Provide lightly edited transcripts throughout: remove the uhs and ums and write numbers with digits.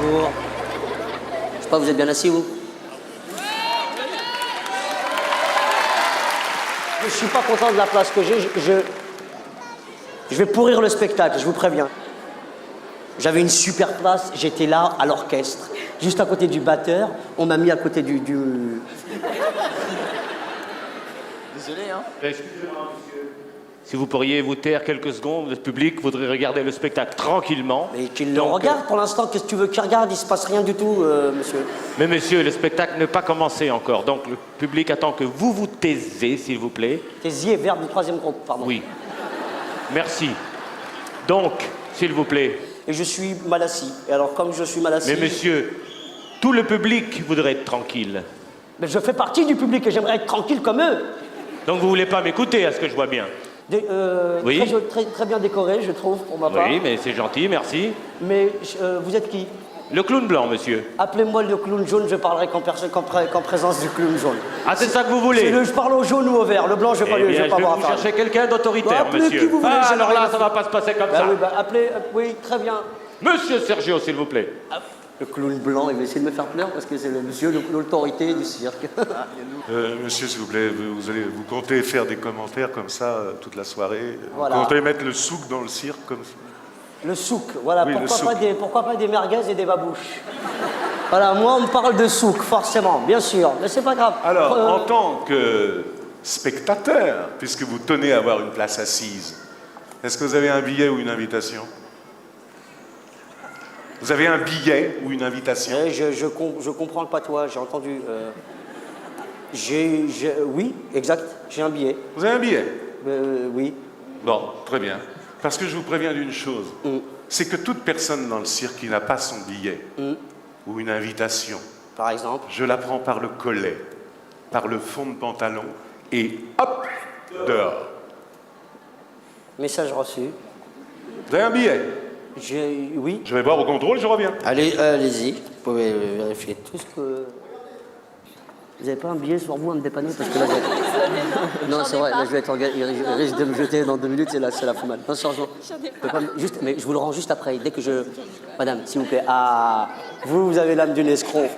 bonjour. Je sais pas, vous êtes bien assis, vous? Je suis pas content de la place que j'ai. Je vais pourrir le spectacle, je vous préviens. J'avais une super place, j'étais là à l'orchestre, juste à côté du batteur. On m'a mis à côté du... Désolé, hein. Excusez-moi, monsieur. Si vous pourriez vous taire quelques secondes, le public voudrait regarder le spectacle tranquillement. Mais qu'il le regarde pour l'instant, qu'est-ce que tu veux qu'il regarde? Il se passe rien du tout, monsieur. Mais monsieur, le spectacle n'est pas commencé encore, donc le public attend que vous vous taisez, s'il vous plaît. Taisier, verbe du troisième groupe, pardon. Oui. Merci. Donc, s'il vous plaît. Et je suis mal assis. Et alors, comme je suis mal assis... Mais monsieur, tout le public voudrait être tranquille. Mais je fais partie du public et j'aimerais être tranquille comme eux. Donc vous voulez pas m'écouter, à ce que je vois bien? Oui. Très bien décoré, je trouve, pour ma part. Oui, mais c'est gentil, merci. Mais vous êtes qui? Le clown blanc, monsieur. Appelez-moi le clown jaune, je parlerai qu'en présence du clown jaune. Ah, c'est ça que vous voulez? Je parle au jaune ou au vert. Le blanc, je ne vais pas avoir à vous parler. chercher quelqu'un d'autoritaire, Appelez monsieur. qui vous voulez, Ah, j'en ai alors rien là, à ça va pas se passer comme ça. Oui, appelez... oui, très bien. Monsieur Sergio, s'il vous plaît. Le clown blanc, il va essayer de me faire peur parce que c'est le monsieur, l'autorité du cirque. Monsieur, s'il vous plaît, vous comptez faire des commentaires comme ça toute la soirée? Voilà. Vous comptez mettre le souk dans le cirque comme ça? Le souk, voilà. Oui, pourquoi pas des merguez et des babouches? Voilà, moi, on me parle de souk, forcément, bien sûr. Mais c'est pas grave. Alors, en tant que spectateur, puisque vous tenez à avoir une place assise, est-ce que vous avez un billet ou une invitation? Vous avez un billet ou une invitation? Je comprends le patois, j'ai entendu. Oui, exact, j'ai un billet. Vous avez un billet? Oui. Bon, très bien. Parce que je vous préviens d'une chose, c'est que toute personne dans le cirque qui n'a pas son billet ou une invitation, Par exemple. je la prends par le collet, par le fond de pantalon et hop, dehors. Message reçu. Vous avez un billet? Oui. Je vais voir au contrôle, je reviens. Allez-y, vous pouvez vérifier tout ce que... Vous n'avez pas un billet sur vous à me dépanner parce que là, non, c'est vrai, là, je vais être il risque de me jeter dans 2 minutes, c'est la fout mal. Non, sérieusement. Mais je vous le rends juste après, dès que je... Madame, s'il vous plaît, vous avez l'âme d'une escroc.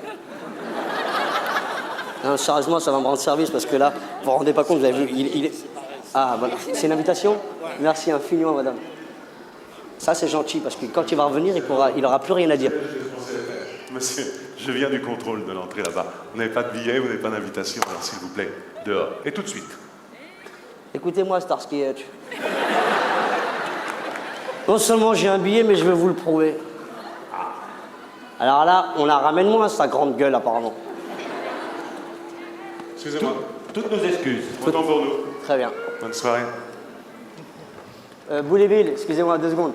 Non, sérieusement, ça va me rendre service parce que là, vous vous rendez pas compte, vous avez vu, il est... Ah, voilà. C'est une invitation? Merci infiniment, madame. Ça, c'est gentil, parce que quand il va revenir, il n'aura plus rien à dire. Monsieur, je viens du contrôle de l'entrée là-bas. Vous n'avez pas de billet, vous n'avez pas d'invitation, alors s'il vous plaît, dehors. Et tout de suite. Écoutez-moi, Starsky Hutch. Non seulement j'ai un billet, mais je vais vous le prouver. Alors là, on la ramène moins, sa grande gueule, apparemment. Excusez-moi. Toutes nos excuses. Autant pour nous. Très bien. Bonne soirée. Bouléville, excusez-moi 2 secondes.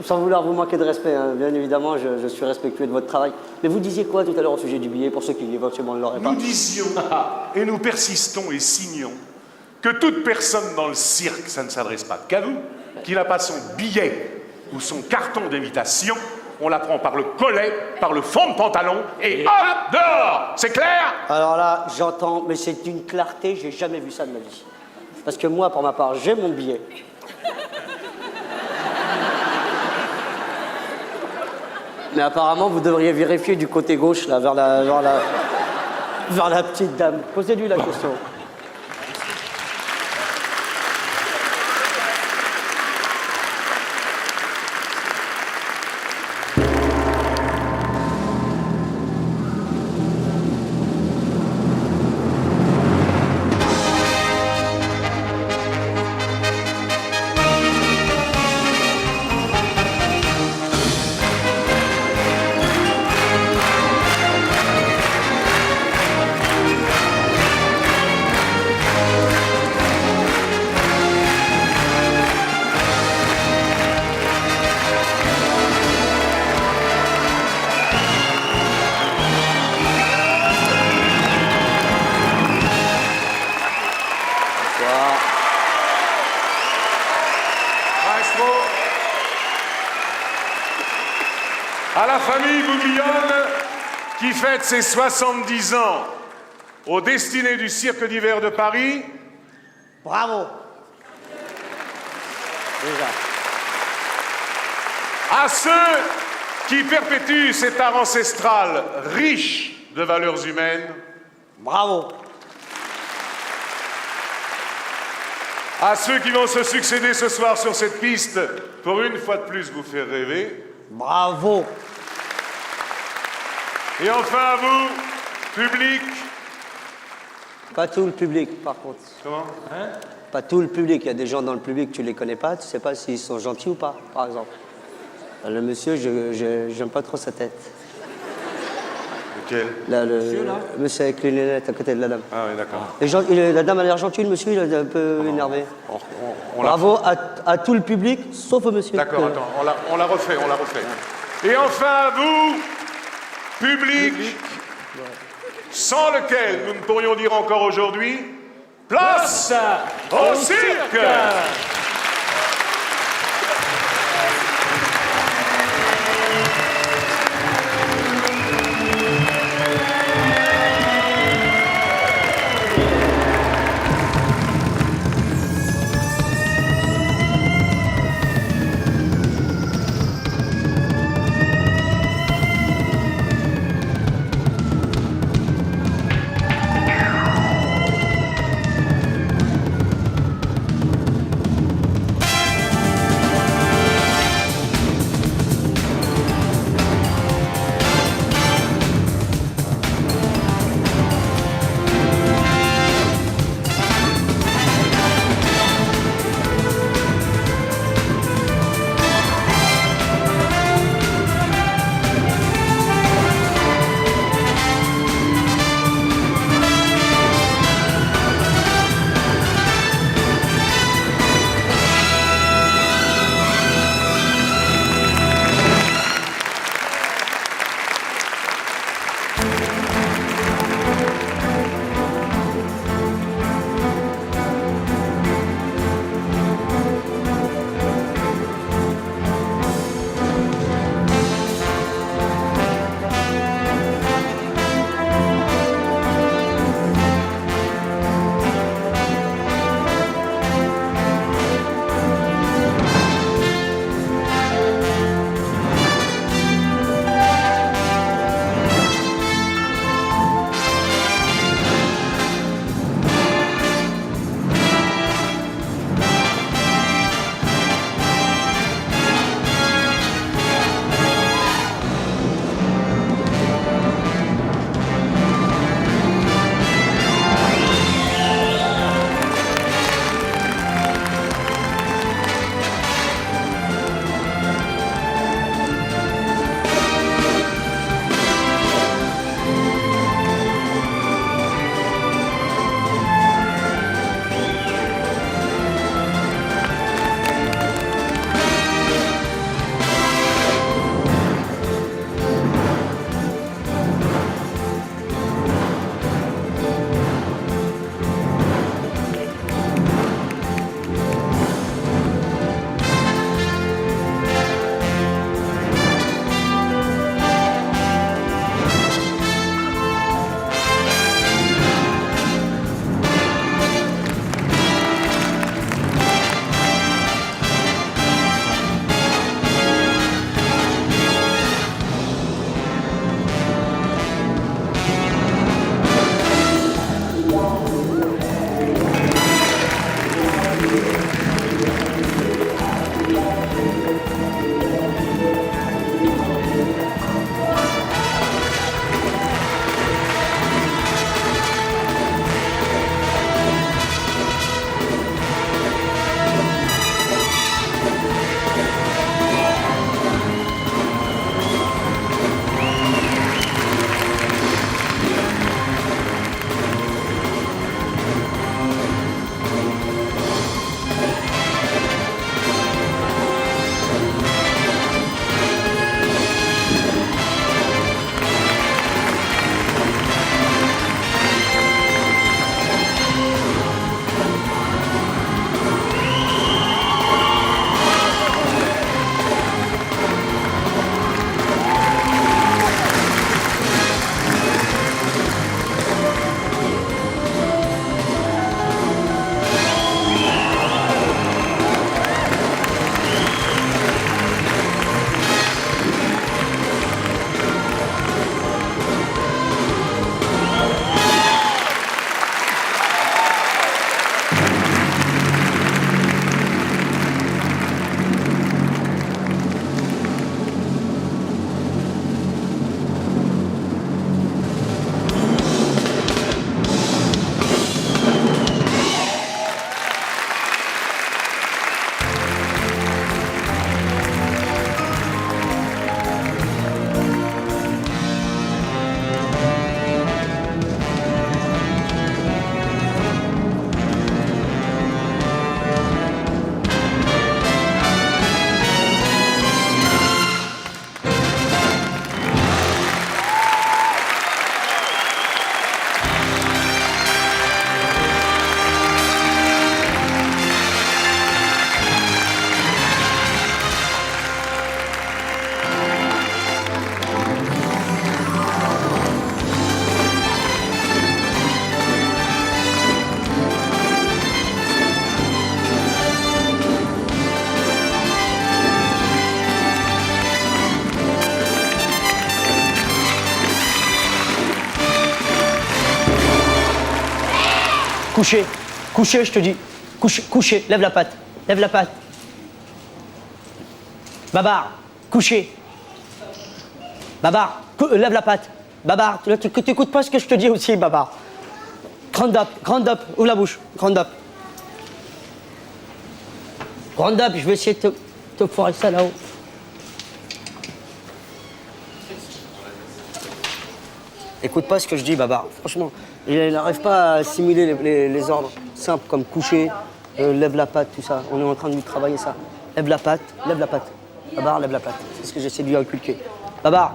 Sans vouloir vous manquer de respect, hein, bien évidemment, je suis respectueux de votre travail. Mais vous disiez quoi tout à l'heure au sujet du billet, pour ceux qui éventuellement ne l'auraient pas? Nous disions, et nous persistons et signons, que toute personne dans le cirque, ça ne s'adresse pas qu'à vous, qui n'a pas son billet ou son carton d'invitation, on la prend par le collet, par le fond de pantalon, et hop, dehors. C'est clair? Alors là, j'entends, mais c'est d'une clarté, j'ai jamais vu ça de ma vie. Parce que moi, pour ma part, j'ai mon billet. Mais apparemment, vous devriez vérifier du côté gauche, là, vers la petite dame. Posez-lui la question. À la famille Bouguillonne, qui fête ses 70 ans aux destinées du Cirque d'hiver de Paris. Bravo. Déjà. À ceux qui perpétue cet art ancestral riche de valeurs humaines. Bravo. À ceux qui vont se succéder ce soir sur cette piste, pour une fois de plus vous faire rêver. Bravo. Et enfin à vous, public. Pas tout le public, par contre. Comment? Pas tout le public. Il y a des gens dans le public, tu les connais pas, tu sais pas s'ils sont gentils ou pas, par exemple. Le monsieur, j'aime pas trop sa tête. Lequel? Là, le monsieur avec les lunettes à côté de la dame. Ah oui, d'accord. La dame a l'air gentille, le monsieur, il est un peu énervé. On la- Bravo à tout le public, sauf au monsieur. D'accord, attends, on la refait. Et enfin à vous, public, sans lequel nous ne pourrions dire encore aujourd'hui, place au cirque. Couché. Couché, je te dis. Couché, couché. Lève la patte. Lève la patte. Babar. Couché. Babar. Lève la patte. Babar. Tu n'écoutes pas ce que je te dis aussi, Babar. Grand up. Grand up. Ouvre la bouche. Grand up. Grand up. Je vais essayer de te foirer ça là-haut. Écoute pas ce que je dis, Babar. Franchement, il n'arrive pas à assimiler les ordres simples comme coucher, lève la patte, tout ça. On est en train de lui travailler ça. Lève la patte, lève la patte. Babar, lève la patte. C'est ce que j'essaie de lui inculquer. Babar.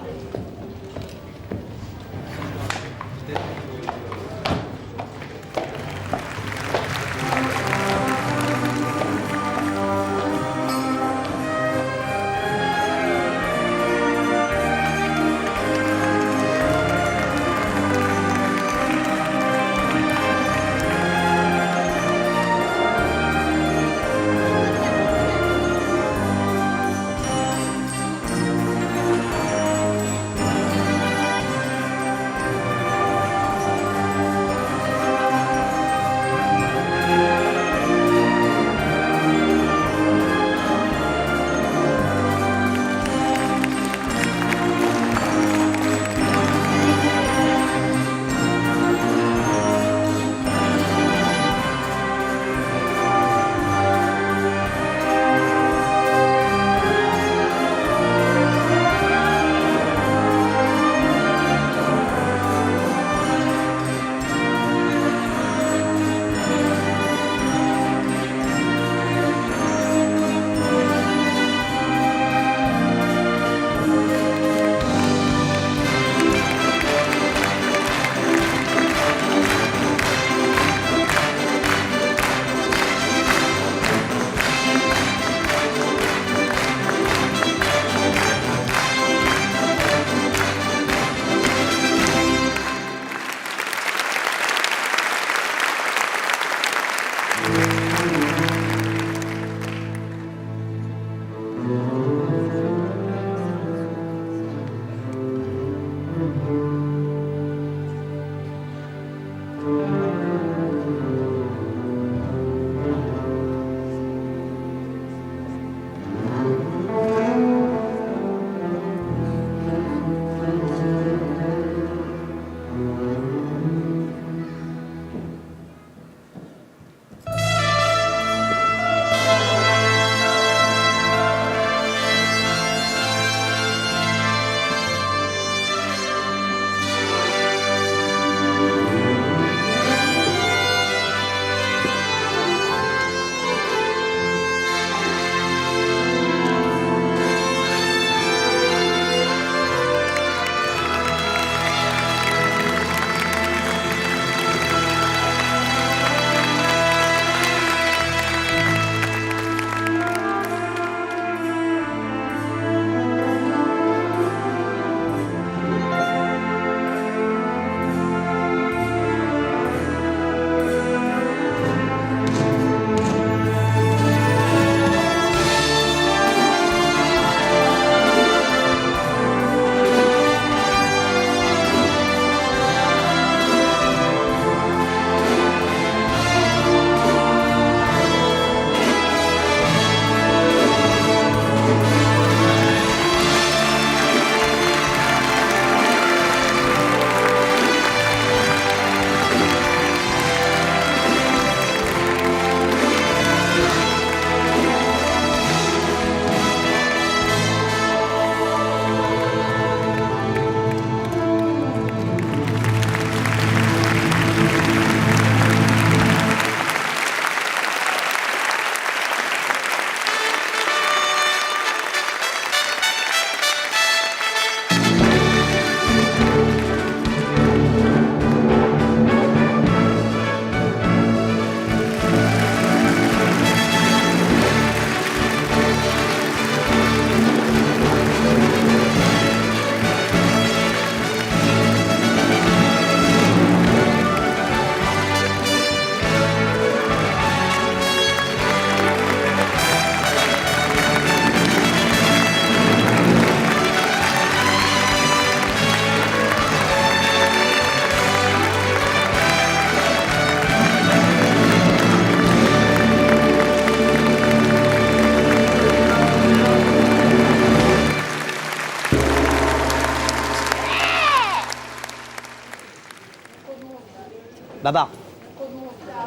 Babar.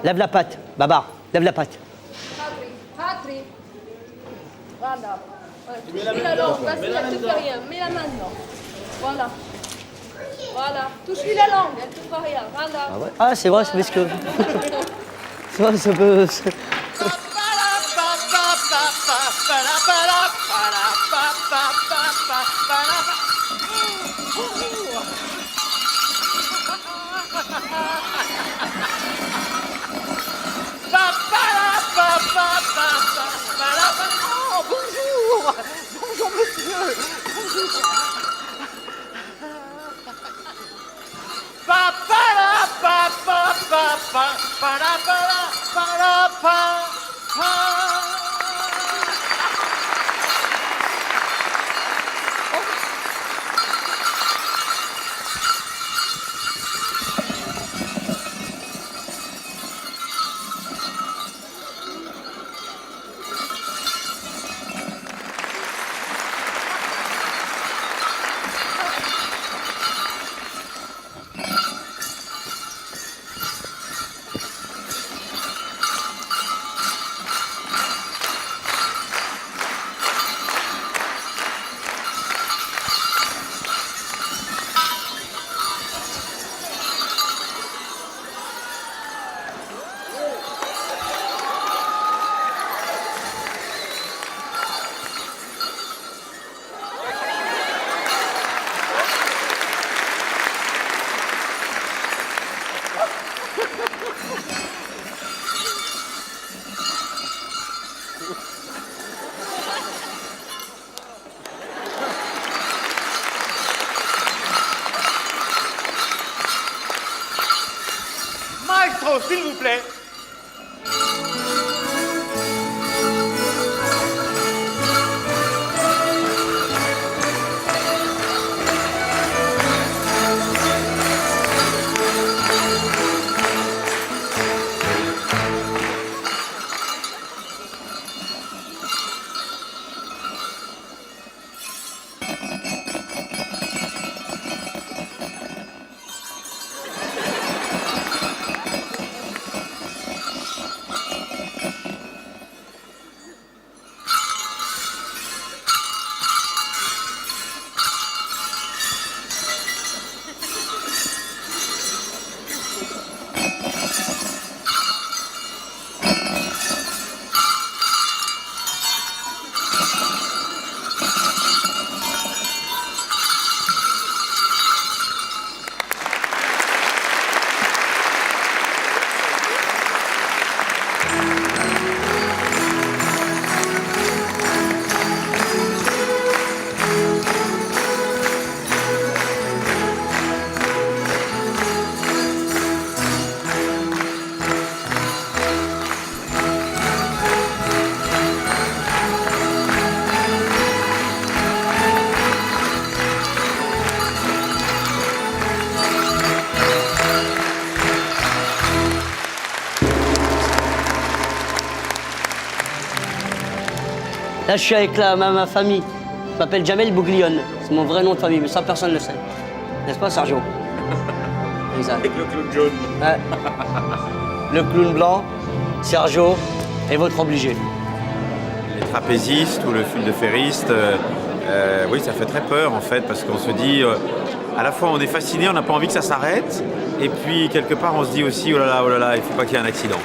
Lève la patte. Babar, lève la patte. Patri. Voilà. Ouais, touche la langue, vas-y, elle te fait rien. Mets la main dedans. Voilà. Voilà. Touche-lui la langue, elle te fera rien. Voilà. Ah ouais. Ah, c'est vrai, c'est parce que... c'est vrai, ça peut... Oh, bonjour. Bonjour, monsieur. Maestro, s'il vous plaît. Là, je suis avec ma famille. Je m'appelle Jamel Bouglione. C'est mon vrai nom de famille, mais ça, personne ne le sait. N'est-ce pas, Sergio? Exact. Avec le clown jaune. Ouais. Le clown blanc, Sergio et votre obligé. Les trapézistes ou le fil de ferriste, oui, ça fait très peur en fait, parce qu'on se dit, à la fois on est fasciné, on n'a pas envie que ça s'arrête, et puis quelque part on se dit aussi, oh là là, il ne faut pas qu'il y ait un accident.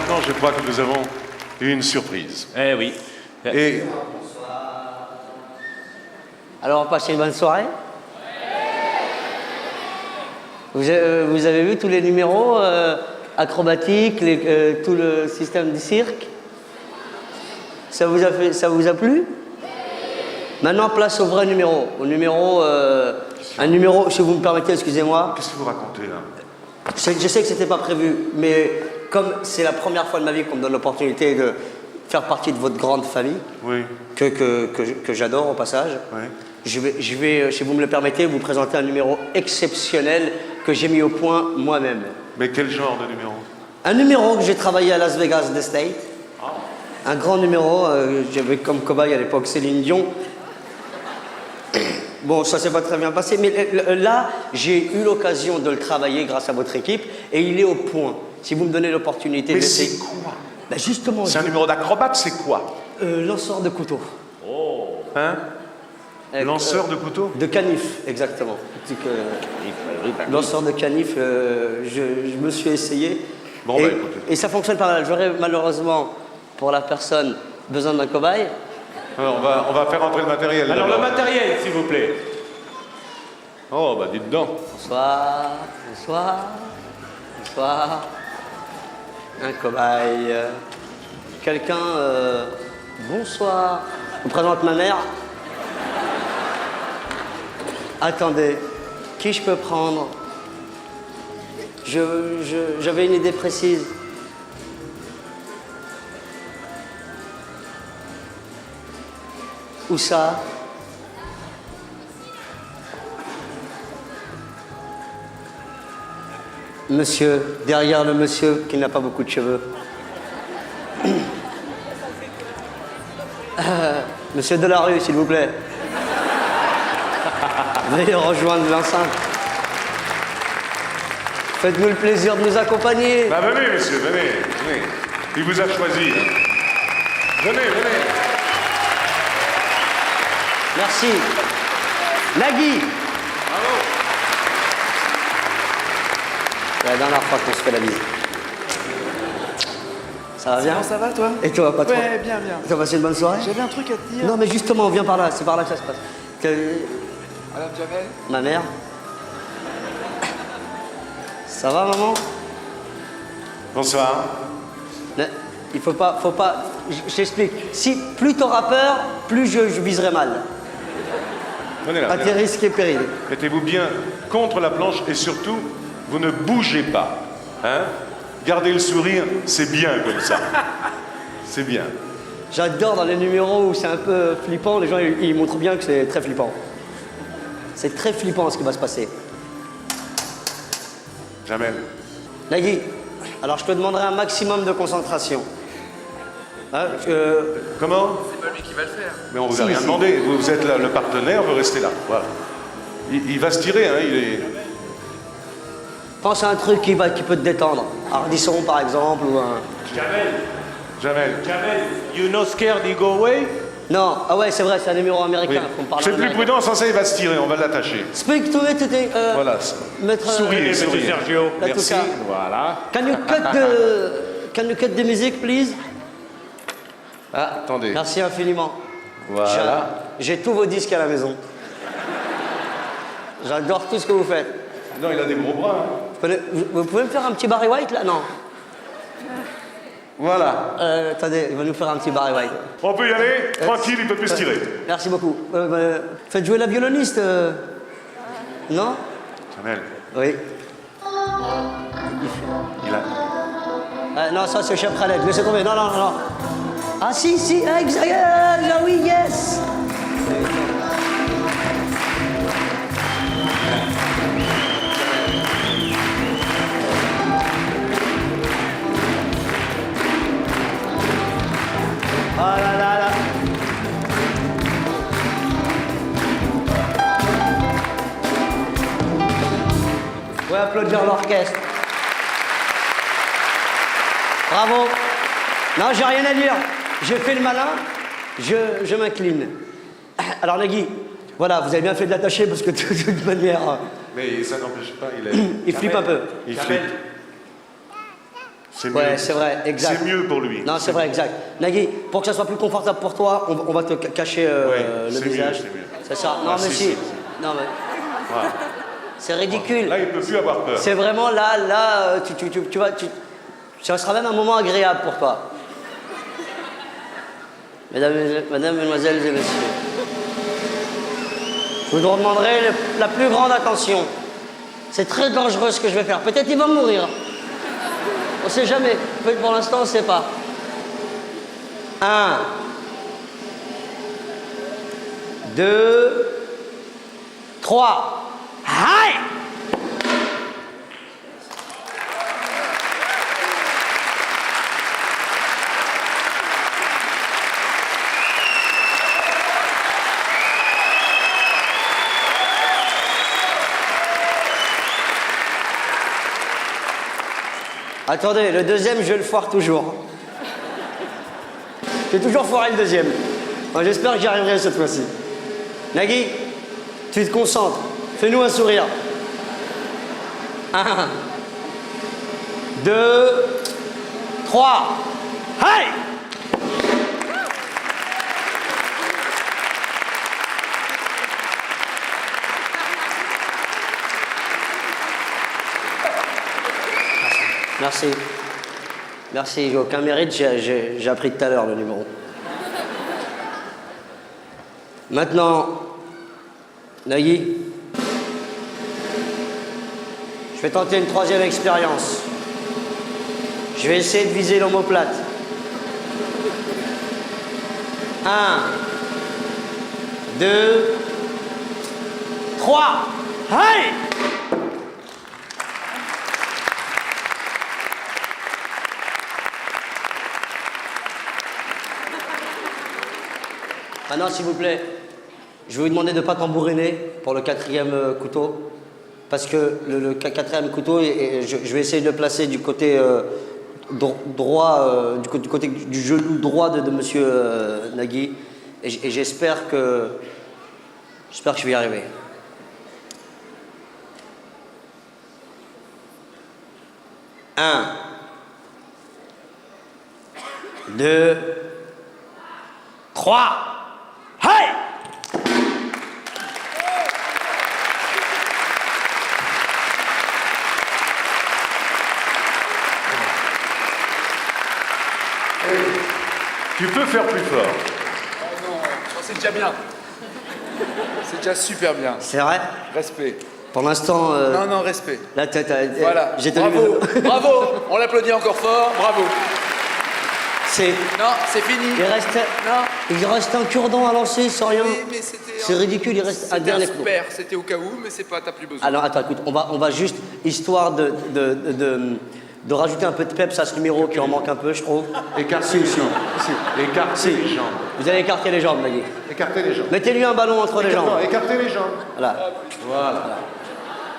maintenant, je crois que nous avons une surprise. Eh oui. Et Alors, on passe une bonne soirée. Vous avez vu tous les numéros acrobatiques, tout le système du cirque? Ça vous a plu? Maintenant, place au vrai numéro. Au numéro, un numéro, si vous me permettez, excusez-moi. qu'est-ce que vous racontez là? Je sais que c'était pas prévu, mais comme c'est la première fois de ma vie qu'on me donne l'opportunité de faire partie de votre grande famille, Oui. que j'adore au passage, Oui. je vais, si vous me le permettez, vous présenter un numéro exceptionnel que j'ai mis au point moi-même. Mais quel genre de numéro? Un numéro que j'ai travaillé à Las Vegas The State. Un grand numéro, j'avais comme cobaye à l'époque Céline Dion. Bon, ça s'est pas très bien passé, mais là, j'ai eu l'occasion de le travailler grâce à votre équipe et il est au point. Si vous me donnez l'opportunité de Mais l'essayer. c'est quoi? Ben justement, C'est un numéro d'acrobate, c'est quoi? lanceur de couteau. Hein? Lanceur de couteau? De canif, exactement. Lanceur de canif, je me suis essayé. Bon, et, bah, écoutez. et ça fonctionne pas mal. J'aurais malheureusement, pour la personne, besoin d'un cobaye. Alors, on va faire entrer le matériel. Alors le d'abord. matériel, s'il vous plaît. Oh, bah dites donc. Bonsoir, bonsoir, bonsoir. Un cobaye. Quelqu'un, bonsoir. Je vous présente ma mère. Attendez, qui je peux prendre? J'avais une idée précise. Où ça? Monsieur, derrière le monsieur qui n'a pas beaucoup de cheveux. Monsieur Delarue, s'il vous plaît. Veuillez rejoindre l'enceinte. Faites-nous le plaisir de nous accompagner. Bah venez, monsieur, venez. Il vous a choisi. Venez. Merci. Nagui. Bravo. C'est la dernière fois qu'on se fait la bise. Ça va bien? Comment ça va, toi? Et toi, pas trop? Ouais, bien. Tu as passé une bonne soirée? J'avais un truc à te dire. Non, mais justement, viens par là, c'est par là que ça se passe. Madame Jamel? Ma mère? Ça va, maman? Bonsoir. Il faut pas... Je t'explique. Si plus t'auras peur, plus je viserai mal. Venez là. À tes risques et périls. Mettez-vous bien contre la planche et surtout, vous ne bougez pas. Hein? Gardez le sourire, c'est bien comme ça. C'est bien. J'adore dans les numéros où c'est un peu flippant, les gens ils montrent bien que c'est très flippant. C'est très flippant ce qui va se passer. Jamel. Nagui, alors je te demanderai un maximum de concentration. Hein, Comment? C'est pas lui qui va le faire. Mais on vous a Si, rien si. demandé. Vous êtes là, le partenaire, vous restez là. Voilà. Il va se tirer, hein. Il est... pense à un truc qui peut te détendre. Ardisson par exemple ou un... Jamel. Jamel, you no scared, you go away? Non, ah ouais c'est vrai, c'est un numéro Oui. américain. Faut me parler C'est plus américain. prudent, sans ça il va se tirer, on va l'attacher. Speak to it, Voilà. maître... Souriez, Monsieur souriez. Sergio. Là, Merci. tout cas. Voilà. Can you cut the music, please? Ah, attendez. Merci infiniment. Voilà. J'ai tous vos disques à la maison. J'adore tout ce que vous faites. Non, il a des gros bras. Hein. Vous pouvez me faire un petit Barry White là? Non. Voilà. Attendez, il va nous faire un petit Barry White. On peut y aller, tranquille, il peut plus se tirer. Merci beaucoup. Faites jouer la violoniste. Non? Jamel, Oui. il a... Non, ça c'est Chef Khaled. Laissez tomber. Non. Ah si, exact. Oui, yes. Ah là. On va applaudir l'orchestre. Bravo. Non, j'ai rien à dire. J'ai fait le malin, je m'incline. Alors Nagui, voilà, vous avez bien fait de l'attacher parce que de toute manière, Mais ça n'empêche pas, il est... il flippe un peu. Il flippe. C'est mieux. Ouais, c'est vrai, exact. C'est mieux pour lui. Non, c'est vrai, exact. Nagui, pour que ça soit plus confortable pour toi, on va te cacher le c'est mieux, visage. c'est mieux. C'est ça. Non, Ah, mais si, si. si. Non, mais Voilà. c'est ridicule. Là, il ne peut plus avoir peur. C'est vraiment là, tu vois, ça sera même un moment agréable pour toi. Mesdames, mesdemoiselles et messieurs, je vous demanderai la plus grande attention. C'est très dangereux ce que je vais faire. Peut-être il va mourir. On ne sait jamais. Pour l'instant, on ne sait pas. 1, 2, 3. Aïe! Attendez, le deuxième, je le foire toujours. J'ai toujours foiré le deuxième. Enfin, j'espère que j'y arriverai cette fois-ci. Nagui, tu te concentres. Fais-nous un sourire. 1, 2, 3. Hey! Merci. Merci, j'ai aucun mérite, j'ai appris tout à l'heure le numéro. Maintenant, Nagui, je vais tenter une troisième expérience. Je vais essayer de viser l'omoplate. 1, 2, 3. Hey! Maintenant, s'il vous plaît, je vais vous demander de ne pas tambouriner pour le quatrième couteau. Parce que le quatrième couteau, je vais essayer de le placer du côté droit, du côté du genou droit de monsieur Nagui. Et j'espère que je vais y arriver. 1, 2, 3. Hey! Tu peux faire plus fort. Oh non, c'est déjà bien. C'est déjà super bien. C'est vrai? Respect. Pour l'instant... Non, non, respect. La tête... Voilà. J'ai tenu... Bravo, bravo. On l'applaudit encore fort. Bravo. C'est... Non, c'est fini. Il reste un cure-dent à lancer sans rien. Oui, mais c'était... C'est ridicule, il reste un C'était dernier un coup. super. C'était au cas où, mais c'est pas, t'as plus besoin. Alors attends, écoute, on va juste, histoire de rajouter un peu de peps à ce numéro qui en manque un peu, je trouve. Écartez les jambes. Écartez les jambes. Vous allez écarter les jambes, Nagui. Écartez les jambes. Mettez-lui un ballon entre les jambes. Non, écartez les jambes. Voilà. Voilà.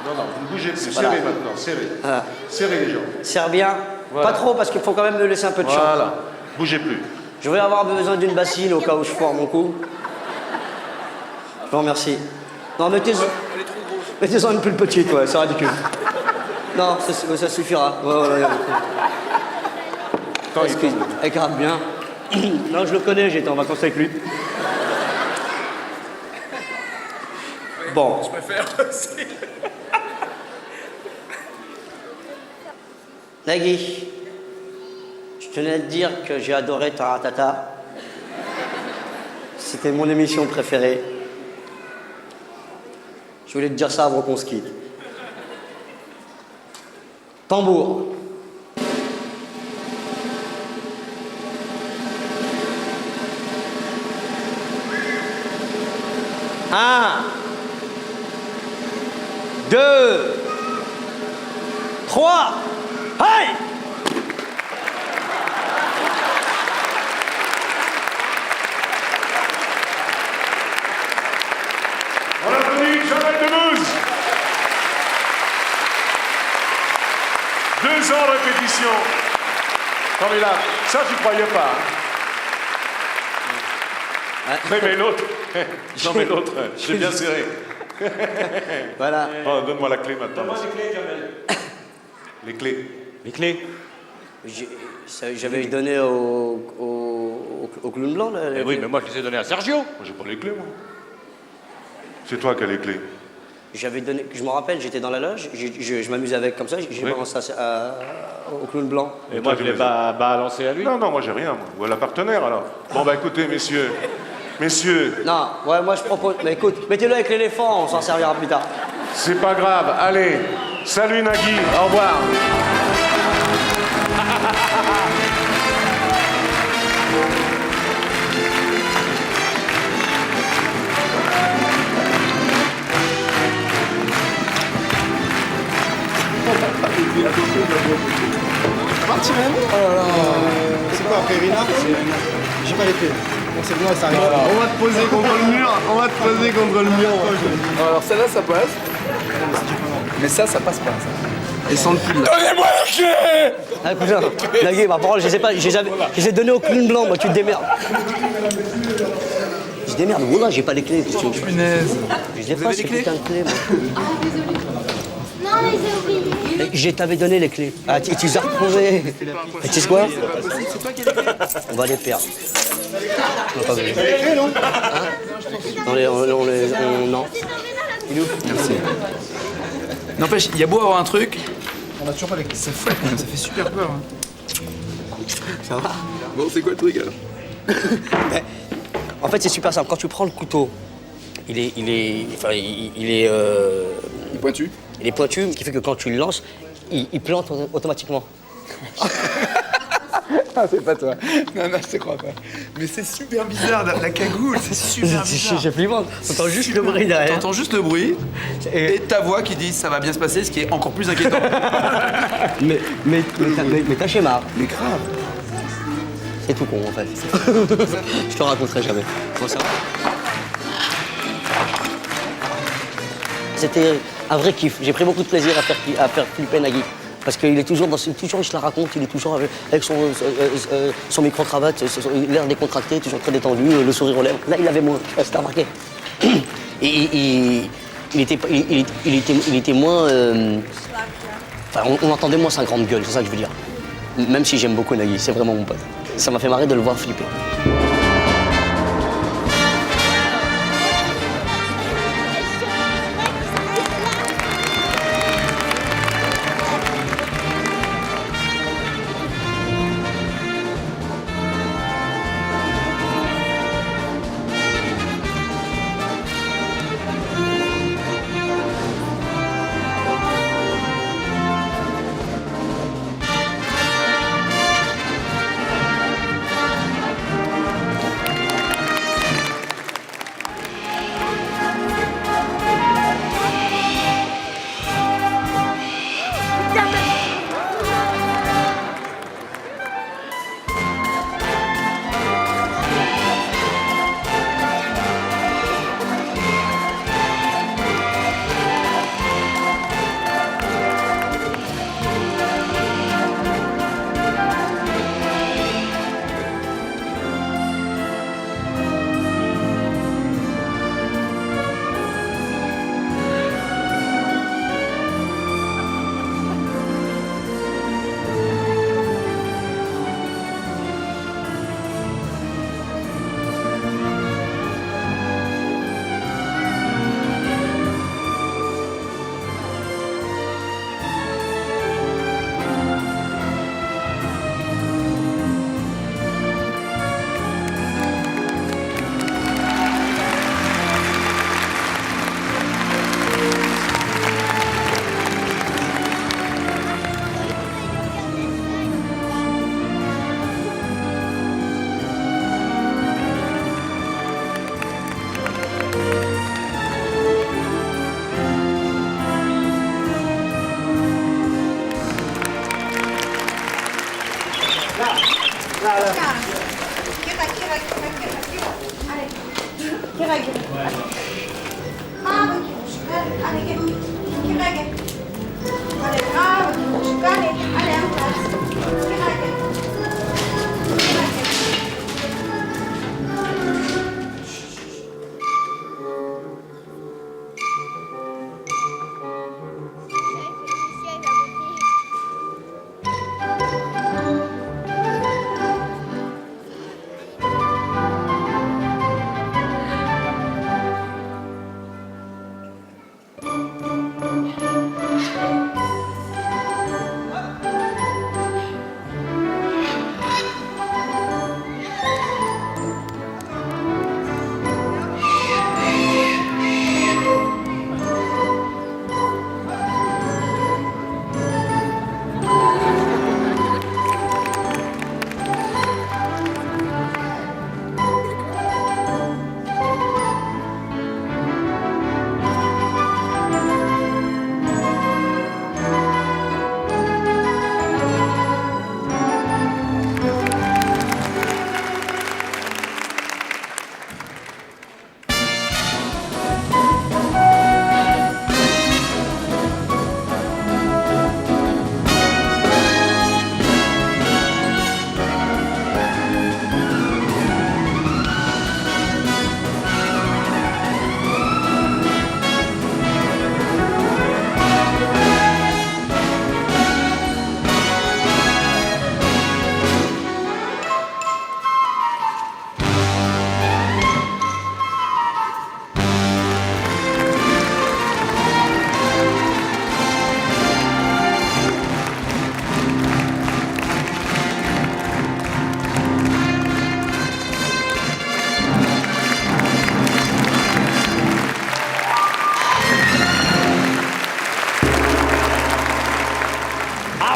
Non, non, vous ne bougez plus. Voilà. Serrez maintenant, serrez. Voilà. Serrez les jambes. Serre bien. Voilà. Pas trop, parce qu'il faut quand même me laisser un peu de champ. Voilà. Bougez plus. Je vais avoir besoin d'une bassine au cas où je foire mon coup. Je vous remercie. Non, mettez-en Elle est trop grosse. une plus petite, ouais, c'est ridicule. Non, ça suffira. Ouais, voilà, excuse, écarte bien. Non, je le connais, j'étais en vacances avec lui. Bon. Je préfère aussi. Nagui, je tenais à te dire que j'ai adoré Taratata. C'était mon émission préférée. Je voulais te dire ça avant qu'on se quitte. Tambour. Un, 2, 3, hey! On applaudit Jamel Debbouze. 2 ans de répétition. Formidable. Ça, tu croyais pas. Hein? Mais l'autre. Non, mais l'autre, j'ai bien serré. Voilà. Oh, donne-moi la clé maintenant. Donne-moi les clés, Jamel. Les clés. Les clés. J'avais donné au clown blanc. Là, Eh oui, mais moi je les ai donnés à Sergio. Moi, j'ai pas les clés, moi. C'est toi qui as les clés. J'avais donné, je me rappelle, j'étais dans la loge, je m'amusais avec comme ça, j'ai Oui. balancé au clown blanc. Et moi je l'ai balancé à lui. Non, moi, j'ai rien, moi. Ou à la partenaire, alors. Bon, bah, écoutez, messieurs. Messieurs, Non, ouais, moi je propose. Mais écoute, mettez-le avec l'éléphant, on s'en servira plus tard. c'est pas grave. Allez. Salut, Nagui. Au revoir. Parti même. Oh là là. C'est quoi après Rina? J'ai pas les clés. Bon, c'est bon, ça arrive. On va te poser contre le mur. On va te poser contre le mur. Alors celle-là, ça passe. Mais ça passe pas. Ça. Et sans le pull. Donnez-moi la clé. Ah, cousin, Nagui, ma parole, je les ai pas. Je les ai donnés au clown blanc, moi, tu te démerdes. Je démerde, voilà, j'ai pas les clés. Punaise. Je les ai pas, ces putains de clés, moi. Non, les ai oubliés. Je t'avais donné les clés. Ah, tu les as retrouvées. Et tu sais quoi? On va les perdre. On va pas bouger. Non. Il est où? Merci. N'empêche, il y a beau avoir un truc. On a toujours pas les clés. Ça fait quand même, ça fait super peur. Hein. Ça va? Bon, c'est quoi le truc alors? En fait, c'est super simple. Quand tu prends le couteau, il est Pointu. Il est pointu, qui fait que quand tu le lances, il plante automatiquement. Ah, c'est pas toi. Non, je te crois pas. Mais c'est super bizarre, la cagoule, c'est super bizarre. J'ai flippant. T'entends juste le bruit derrière. T'entends juste le bruit et ta voix qui dit ça va bien se passer, ce qui est encore plus inquiétant. mais t'as schéma. Mais grave. C'est tout con en fait. Je te raconterai jamais. Comment ça va? C'était un vrai kiff. J'ai pris beaucoup de plaisir à faire flipper Nagui. Parce qu'il est toujours, toujours, je la raconte, il est toujours avec son micro-cravate, l'air décontracté, toujours très détendu, le sourire aux lèvres. Là, il avait moins, je sais pas si t'as remarqué. Et il était moins... Enfin, on entendait moins sa grande gueule, c'est ça que je veux dire. Même si j'aime beaucoup Nagui, c'est vraiment mon pote. Ça m'a fait marrer de le voir flipper.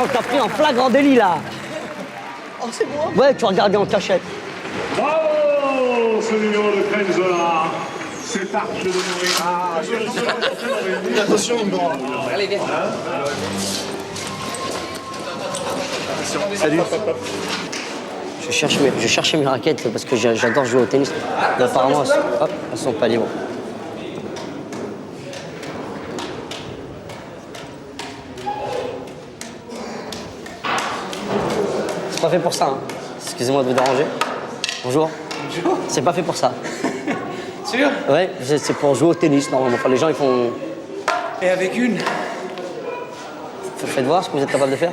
on t'a pris en flagrant délit, là. Oh, c'est moi. Ouais, tu regardais en cachette. Bravo, ce numéro de Crenzola. C'est Arc de Nourrir. Ah, Attention, il me rend. Allez, viens. Salut. Je cherchais mes raquettes parce que j'adore jouer au tennis. Mais apparemment, elles sont pas libres. C'est pas fait pour ça. Hein. Excusez-moi de vous déranger. Bonjour. Bonjour. C'est pas fait pour ça. Sûr? Ouais, c'est pour jouer au tennis normalement. Enfin, les gens ils font. Et avec une? Faites voir ce que vous êtes capable de faire.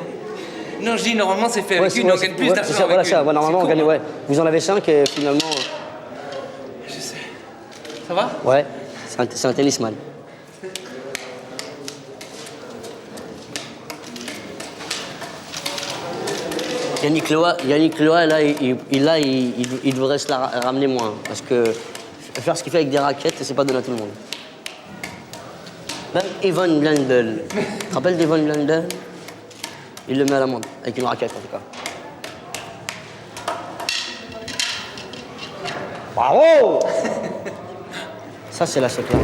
Non, je dis normalement c'est fait avec une, on gagne plus c'est d'argent ça, voilà avec ça. une. Ouais, normalement, on gagne, ouais. Vous en avez 5 et finalement. Je sais. Ça va? Ouais, c'est un tennisman. Yannick Loa, là, il devrait se la ramener moins. Parce que faire ce qu'il fait avec des raquettes, c'est pas donné à tout le monde. Même Evan Blundell. Tu te rappelles d'Evan Blundell? Il le met à l'amende, avec une raquette en tout cas. Bravo. Ça, c'est la séquence.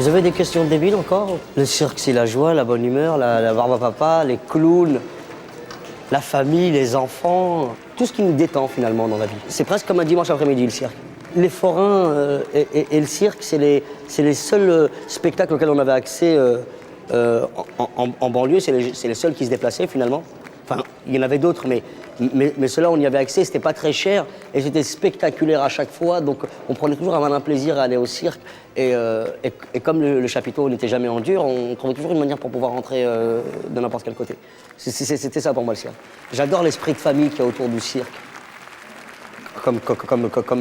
Vous avez des questions débiles encore? Le cirque, c'est la joie, la bonne humeur, la barbe à papa, les clowns, la famille, les enfants, tout ce qui nous détend finalement dans la vie. C'est presque comme un dimanche après-midi, le cirque. Les forains et le cirque, c'est les seuls spectacles auxquels on avait accès en banlieue, c'est les seuls qui se déplaçaient finalement. Enfin, il y en avait d'autres, mais ceux-là, on y avait accès, c'était pas très cher et c'était spectaculaire à chaque fois. Donc, on prenait toujours un malin plaisir à aller au cirque. Et comme le chapiteau n'était jamais en dur, on trouvait toujours une manière pour pouvoir rentrer de n'importe quel côté. C'était ça pour moi, le cirque. J'adore l'esprit de famille qu'il y a autour du cirque. Comme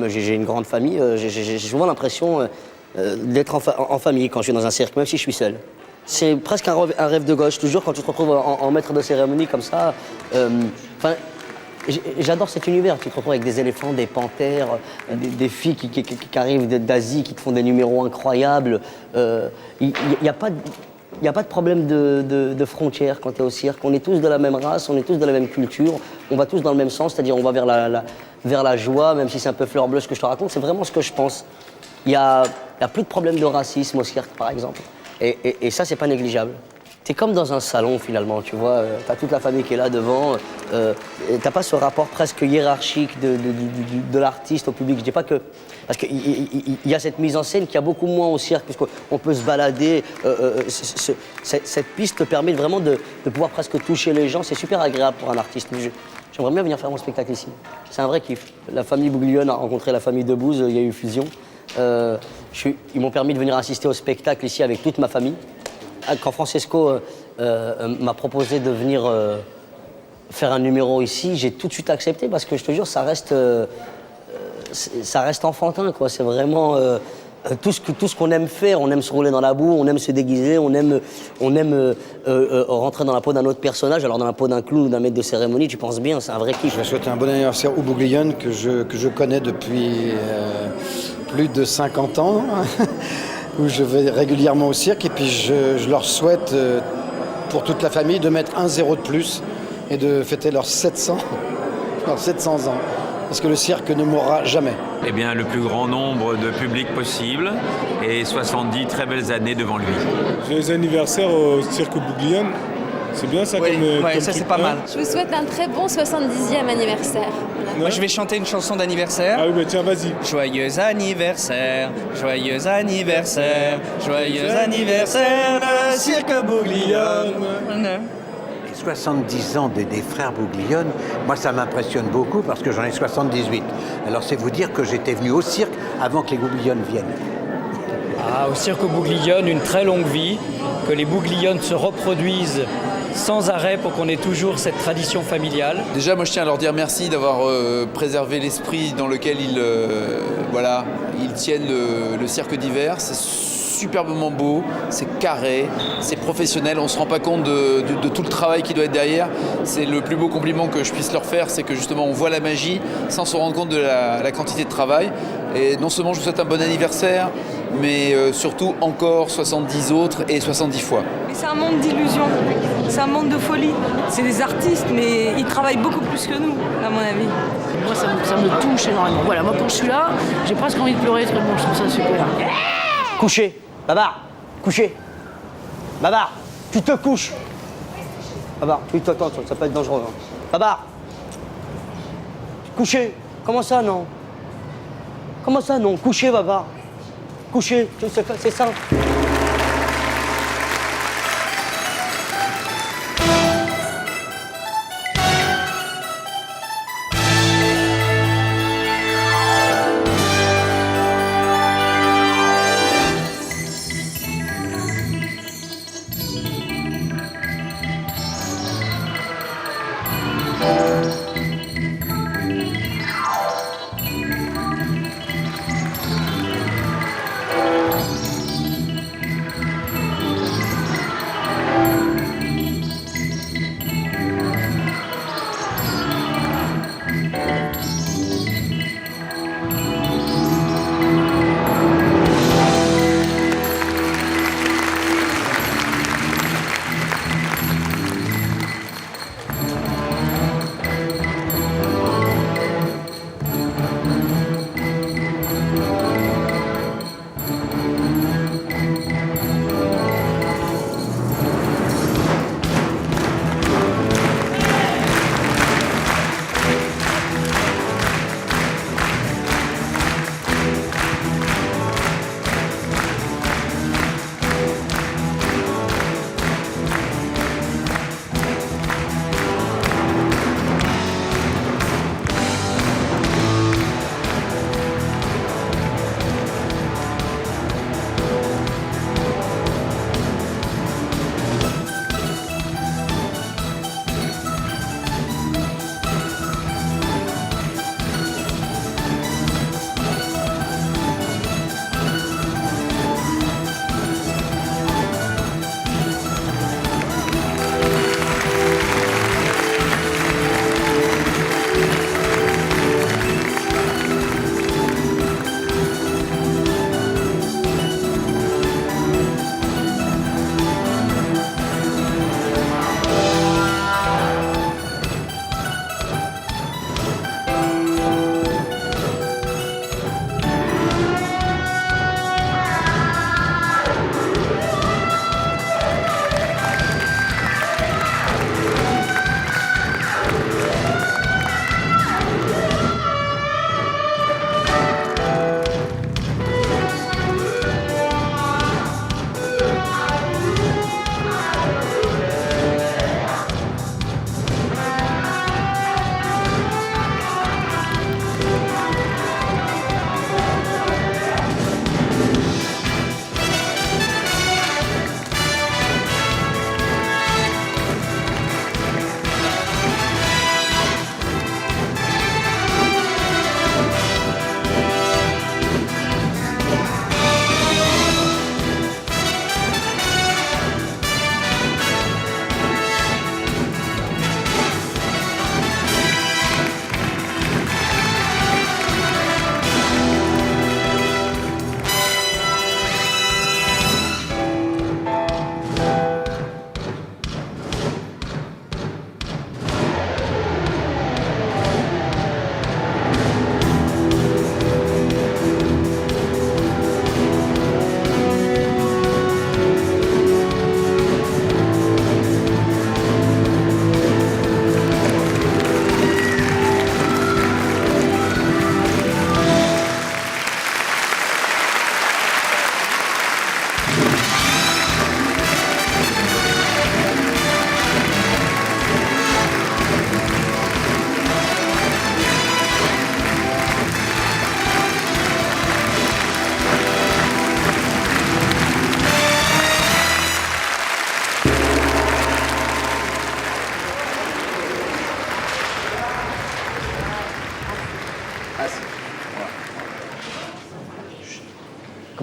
j'ai une grande famille, j'ai souvent l'impression d'être en famille quand je suis dans un cirque, même si je suis seul. C'est presque un rêve de gauche, toujours quand tu te retrouves en maître de cérémonie comme ça. J'adore cet univers, tu te retrouves avec des éléphants, des panthères, des filles qui arrivent d'Asie, qui te font des numéros incroyables. Il n'y a pas de problème de frontières quand tu es au cirque. On est tous de la même race, on est tous de la même culture, on va tous dans le même sens, c'est-à-dire on va vers la joie, même si c'est un peu fleur bleue ce que je te raconte, c'est vraiment ce que je pense. Il n'y a plus de problème de racisme au cirque, par exemple. Et ça, c'est pas négligeable. T'es comme dans un salon, finalement, tu vois. T'as toute la famille qui est là devant. T'as pas ce rapport presque hiérarchique de l'artiste au public. Je dis pas que... Parce qu'il y a cette mise en scène qu'il y a beaucoup moins au cirque, puisqu'on peut se balader. Cette piste te permet vraiment de pouvoir presque toucher les gens. C'est super agréable pour un artiste. J'aimerais bien venir faire mon spectacle ici. C'est un vrai kiff. La famille Bouglione a rencontré la famille Debbouze, il y a eu fusion. Ils m'ont permis de venir assister au spectacle ici avec toute ma famille. Quand Francesco m'a proposé de venir faire un numéro ici, j'ai tout de suite accepté parce que je te jure, ça reste enfantin, quoi. C'est vraiment tout ce qu'on aime faire. On aime se rouler dans la boue, on aime se déguiser, on aime rentrer dans la peau d'un autre personnage. Alors dans la peau d'un clown ou d'un maître de cérémonie, tu penses bien, c'est un vrai kiff. Je vais souhaiter un bon anniversaire aux Bouglione que je connais depuis plus de 50 ans, où je vais régulièrement au cirque. Et puis je leur souhaite, pour toute la famille, de mettre un zéro de plus et de fêter leurs 700 ans. Parce que le cirque ne mourra jamais. Eh bien, le plus grand nombre de public possible et 70 très belles années devant lui. Joyeux anniversaire au cirque Bouglione. C'est bien ça, comme ça truc, c'est pas mal. Je vous souhaite un très bon 70e anniversaire. Moi je vais chanter une chanson d'anniversaire. Ah oui, bah tiens, vas-y. Joyeux anniversaire, joyeux anniversaire, joyeux anniversaire, le cirque Bouglione. 70 ans des frères Bouglione, moi ça m'impressionne beaucoup parce que j'en ai 78. Alors c'est vous dire que j'étais venu au cirque avant que les Bouglione viennent. Au cirque Bouglione, une très longue vie, que les Bouglione se reproduisent sans arrêt pour qu'on ait toujours cette tradition familiale. Déjà, moi je tiens à leur dire merci d'avoir préservé l'esprit dans lequel ils tiennent le cirque d'hiver. C'est superbement beau, c'est carré, c'est professionnel, on ne se rend pas compte de tout le travail qui doit être derrière. C'est le plus beau compliment que je puisse leur faire, c'est que justement on voit la magie sans se rendre compte de la quantité de travail. Et non seulement je vous souhaite un bon anniversaire, mais surtout encore 70 autres et 70 fois. C'est un monde d'illusions, c'est un monde de folie. C'est des artistes, mais ils travaillent beaucoup plus que nous, à mon avis. Moi, ça me touche énormément. Voilà, moi quand je suis là, j'ai presque envie de pleurer, tellement je trouve ça super. Coucher, Babar, coucher. Babar, tu te couches. Babar, attends, ça peut être dangereux. Hein. Babar, coucher. Comment ça, non? Comment ça, non? Coucher, Babar. Coucher, c'est ça.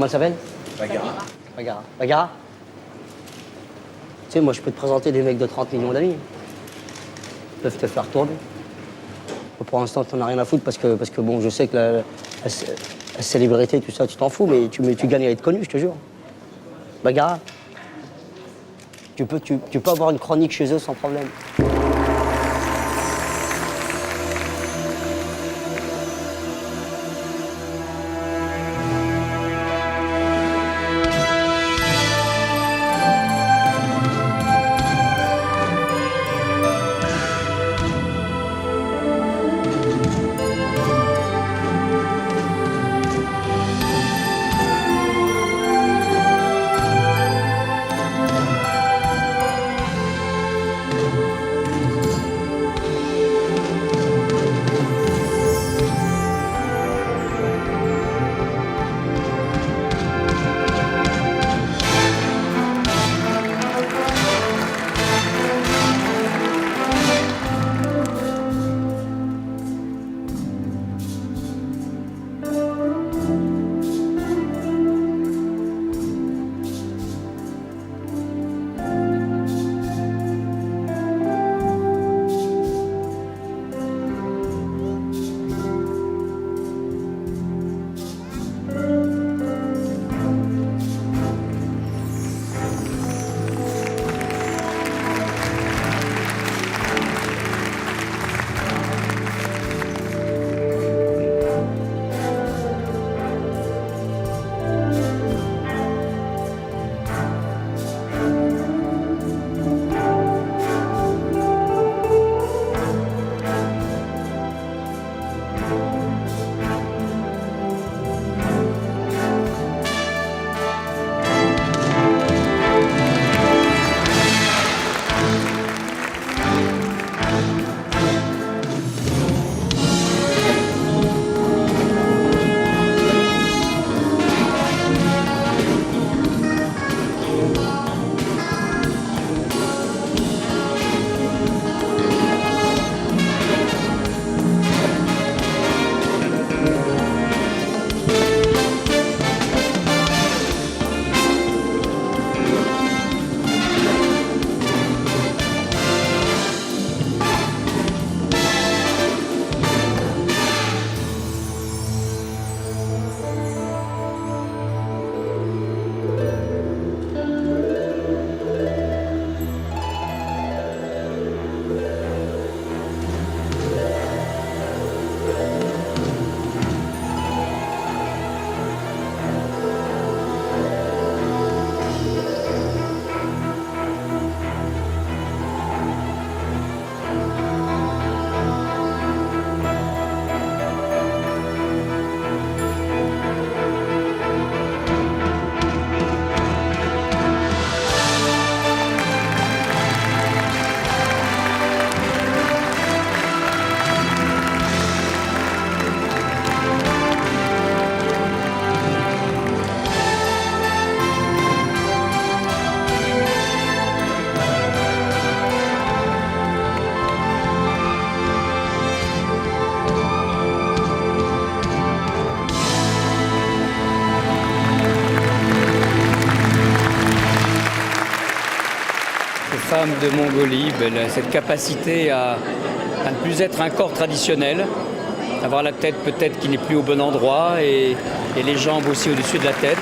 Comment elle s'appelle? Bagara. Tu sais, moi, je peux te présenter des mecs de 30 millions d'amis. Ils peuvent te faire tourner. Pour l'instant, t'en as rien à foutre parce que bon, je sais que la célébrité, tout ça, tu t'en fous, mais tu gagnes à être connu, je te jure. Bagara. Tu peux avoir une chronique chez eux sans problème. femme de Mongolie, elle a cette capacité à ne plus être un corps traditionnel, avoir la tête peut-être qui n'est plus au bon endroit et les jambes aussi au-dessus de la tête.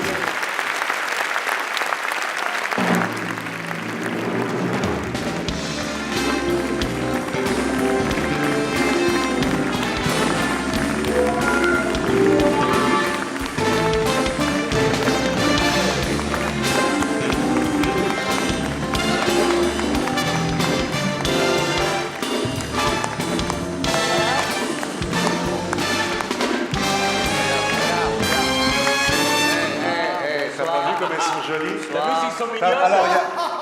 Alors,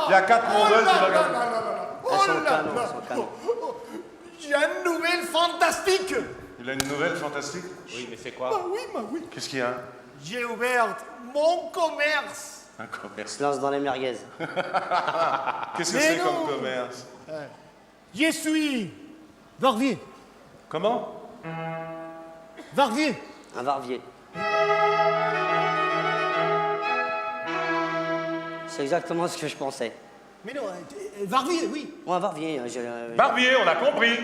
il y a 4 Mongols qui regardent. J'ai une nouvelle fantastique. Il a une nouvelle fantastique? Oui, mais c'est quoi? Oui. Qu'est-ce qu'il y a? J'ai ouvert mon commerce. Un commerce. Se lance dans les merguez. Qu'est-ce que c'est comme commerce? Je suis Varvier. Comment? Un Varvier. varvier. C'est exactement ce que je pensais. Mais non, Barbier, oui. Moi, Barbier. Barbier, on a compris.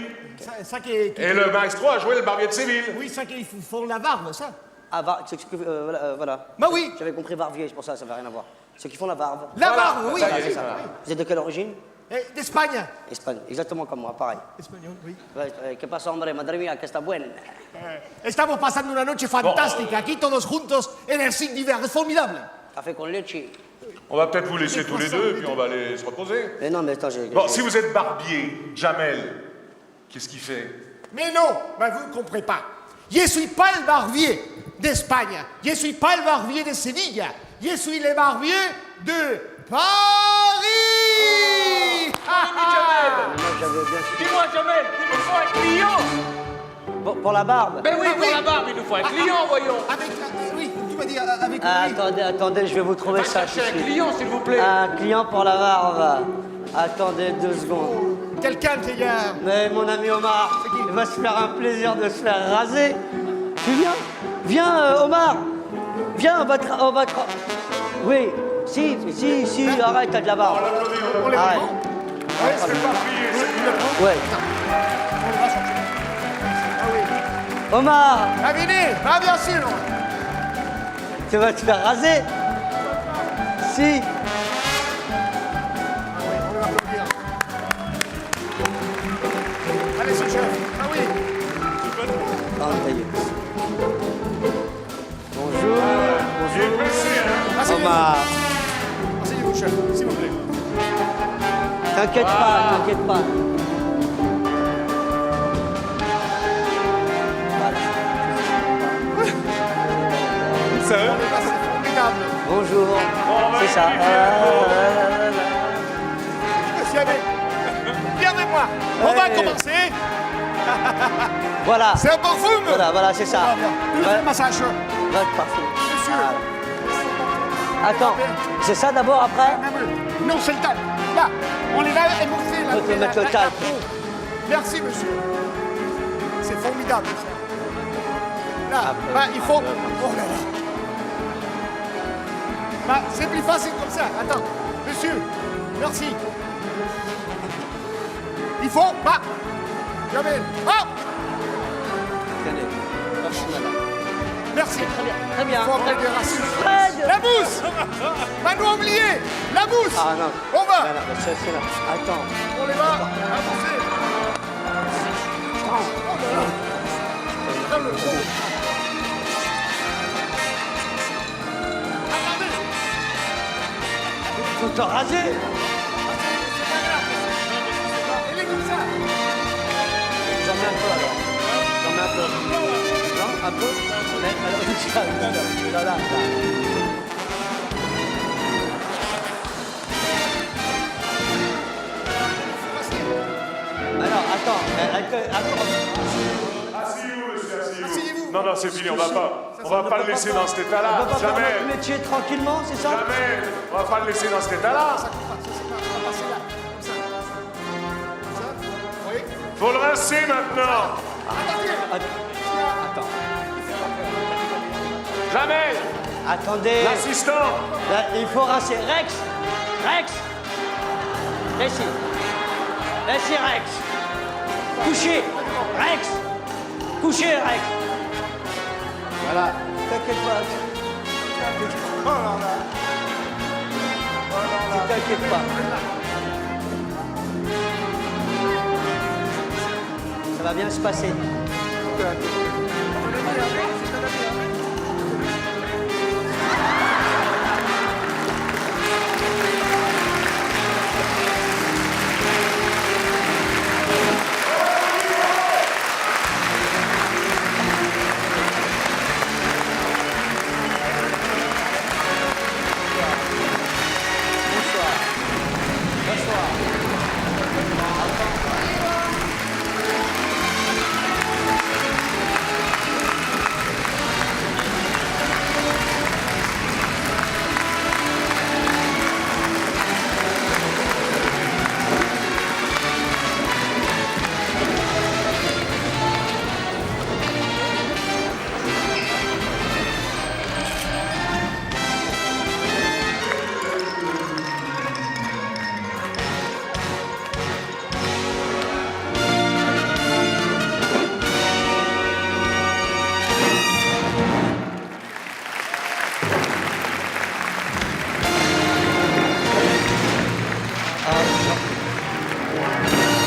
Ça Et le maestro a joué le barbier de Séville. Oui, ça qu'ils font la barbe, ça. Ah, voilà. Bah oui. J'avais compris Barbier, c'est pour ça, ça n'a rien à voir. Ceux qui font la barbe. La barbe, oui. Voilà, c'est ça. Vous êtes de quelle origine? D'Espagne. Espagne, exactement comme moi, pareil. Espagnol, oui. ¿Qué pasa, hombre? Madre mía, que está buena. Estamos pasando una noche fantástica, aquí todos juntos en el cirque d'hiver, es formidable. Café con leche. On va peut-être vous laisser tous les deux, puis on va aller se reposer. Mais non, mais attends, Bon, si vous êtes barbier, Jamel, qu'est-ce qu'il fait? Mais non, bah vous ne comprenez pas. Je suis pas le barbier d'Espagne, je suis pas le barbier de Séville, je suis le barbier de Paris. Dis-moi, Jamel, il nous faut un client. Pour la barbe? Ben oui, pour la barbe, il nous faut un client, voyons. Oui, tu m'as dit avec Attendez, je vais vous trouver ça. Cherchez un client, s'il vous plaît. Un client pour la barbe. Attendez 2 secondes. Quelqu'un qui a... Mais mon ami Omar, il va se faire un plaisir de se faire raser. Tu viens? Viens, Omar. Viens, on va te... Oui, si, arrête, t'as de la barbe. Arrête. Ouais. Omar! Ah, venez! Ah, bien sûr! Tu vas te faire raser? Si! Allez, ce chef! Ah oui! Bonjour! Bonjour! Omar! Asseyez-vous, chef, s'il vous plaît. T'inquiète pas. Bonjour, c'est ça. Viens avec moi. On va commencer. Voilà. C'est un parfum. Voilà, c'est ça. Le massage. Votre parfum. Monsieur. Attends, c'est ça d'abord après? Non, c'est le talc. Là, on est là et on fait On peut mettre le talc. Merci, monsieur. C'est formidable, ça. Là, bah, il faut... Oh là là. Bah, c'est plus facile comme ça. Attends, monsieur, merci. Il faut... Bah, Jamel. Hop. Merci. Très bien. Faut appeler des racistes. Fred. La mousse. Pas nous oublier. La mousse. Ah non. On va. C'est là. Attends. On les va. Avancez. Oh là là. Dans le fond. Faut te raser. Elle est comme ça. J'en mets un peu alors. J'en mets un peu. Non, un peu. Là. Alors, attends. Asseyez-vous, monsieur, asseyez-vous. Non, c'est fini, on va pas le laisser dans cet On état-là. va pas faire Jamais. notre métier tranquillement, c'est ça? Jamais. On va pas le laisser dans cet état-là. Faut le rincer maintenant. Attends. Jamais. Attendez. L'assistant. Là, il faut rincer. Rex. Laissez, Rex. Couchez. Rex. Voilà. T'inquiète pas. T'inquiète pas. Ça va bien se passer.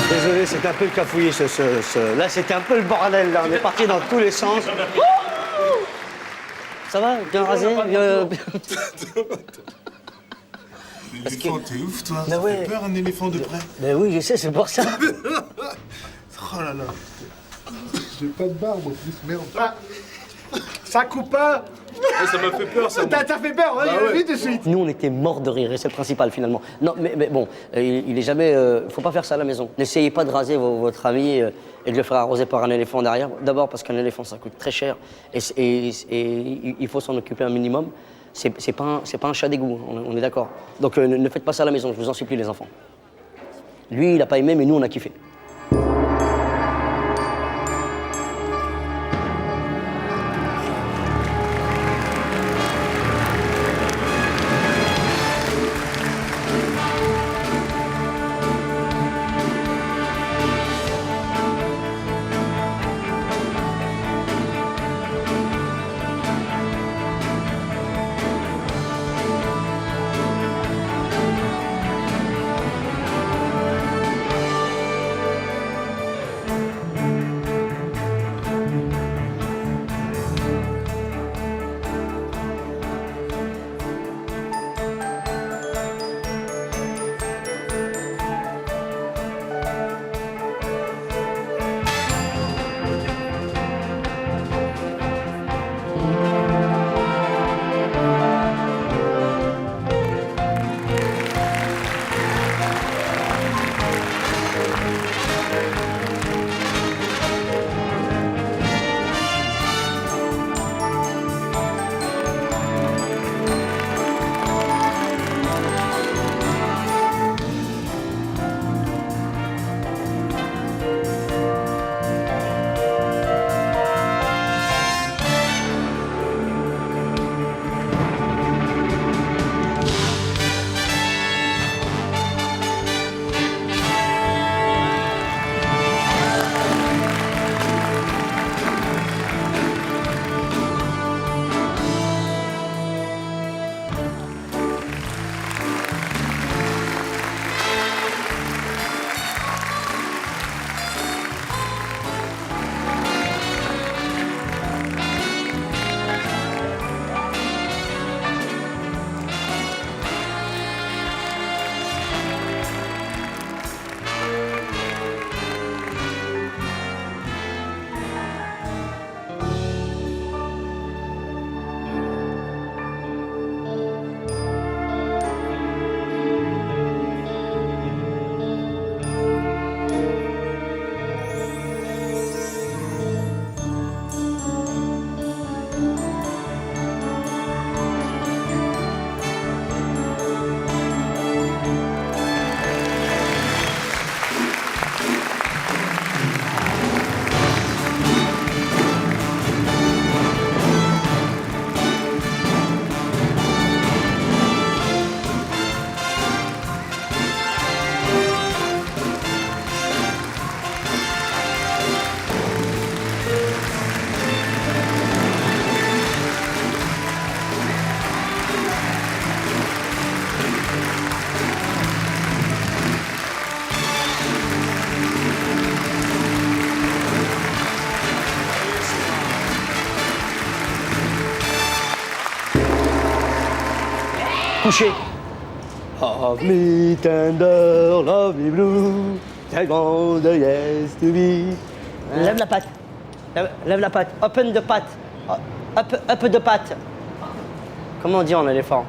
Désolé, c'est un peu le cafouillis. Là, c'était un peu le bordel. Là. On est parti dans tous les sens. Ça va? Bien rasé? L'éléphant, t'es ouf, toi. Mais Ça ouais. fait peur, un éléphant de près. Ben oui, je sais, c'est pour ça. Oh là là. J'ai pas de barbe en plus, merde. Ça coupe pas. Ça m'a fait peur, ça. T'as fait peur, hein, il a vu de suite. Nous, on était morts de rire, et c'est le principal, finalement. Non, mais bon, il est jamais... faut pas faire ça à la maison. N'essayez pas de raser votre ami et de le faire arroser par un éléphant derrière. D'abord parce qu'un éléphant, ça coûte très cher, et il faut s'en occuper un minimum. C'est pas un chat d'égout, on est d'accord. Donc ne faites pas ça à la maison, je vous en supplie, les enfants. Lui, il a pas aimé, mais nous, on a kiffé. Couché. Love me tender, love me blue, I want the yes to be. Lève la patte. Lève la patte. Open the patte. Up the patte. Comment on dit en éléphant?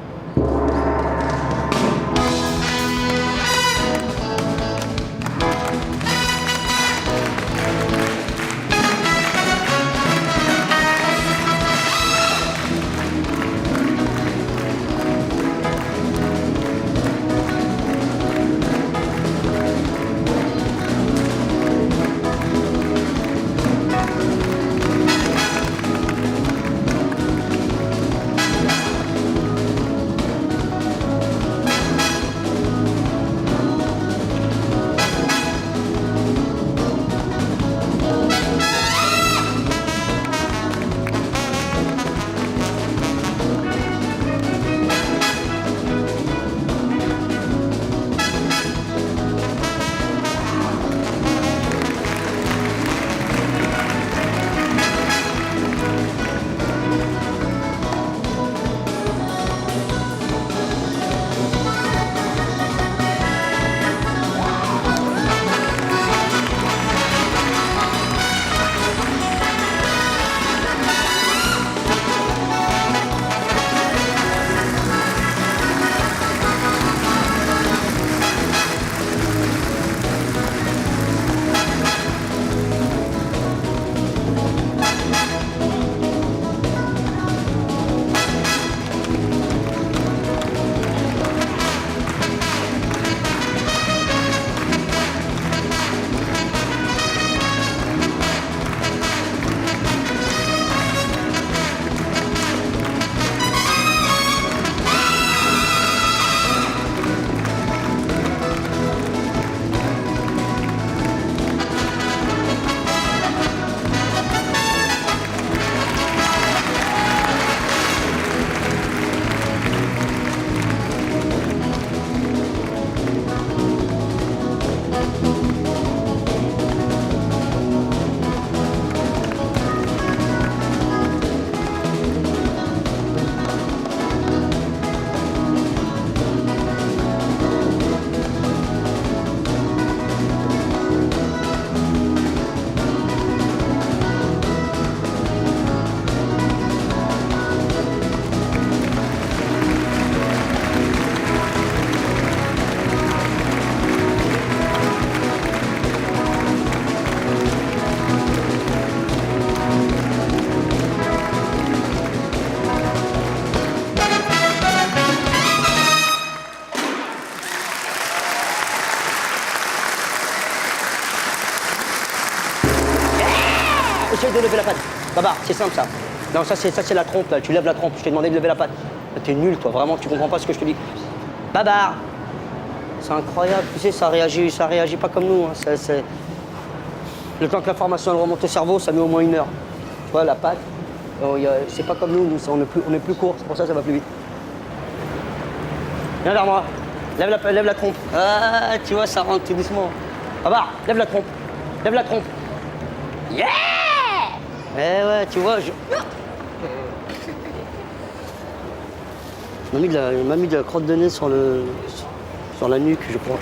essaye de lever la patte. Babar, c'est simple ça. Non, ça c'est la trompe, là. Tu lèves la trompe. Je t'ai demandé de lever la patte. T'es nul, toi, vraiment, tu comprends pas ce que je te dis. Babar. C'est incroyable, tu sais, ça réagit pas comme nous. Hein. Le temps que l'information remonte au cerveau, ça met au moins 1 heure. Tu vois, la patte, c'est pas comme nous, on est plus court, c'est pour ça que ça va plus vite. Viens vers moi, lève la trompe. Ah, tu vois, ça rentre tout doucement. Babar, lève la trompe, lève la trompe. Yeah! Eh ouais, tu vois, il m'a mis de la crotte de nez sur la nuque, je crois.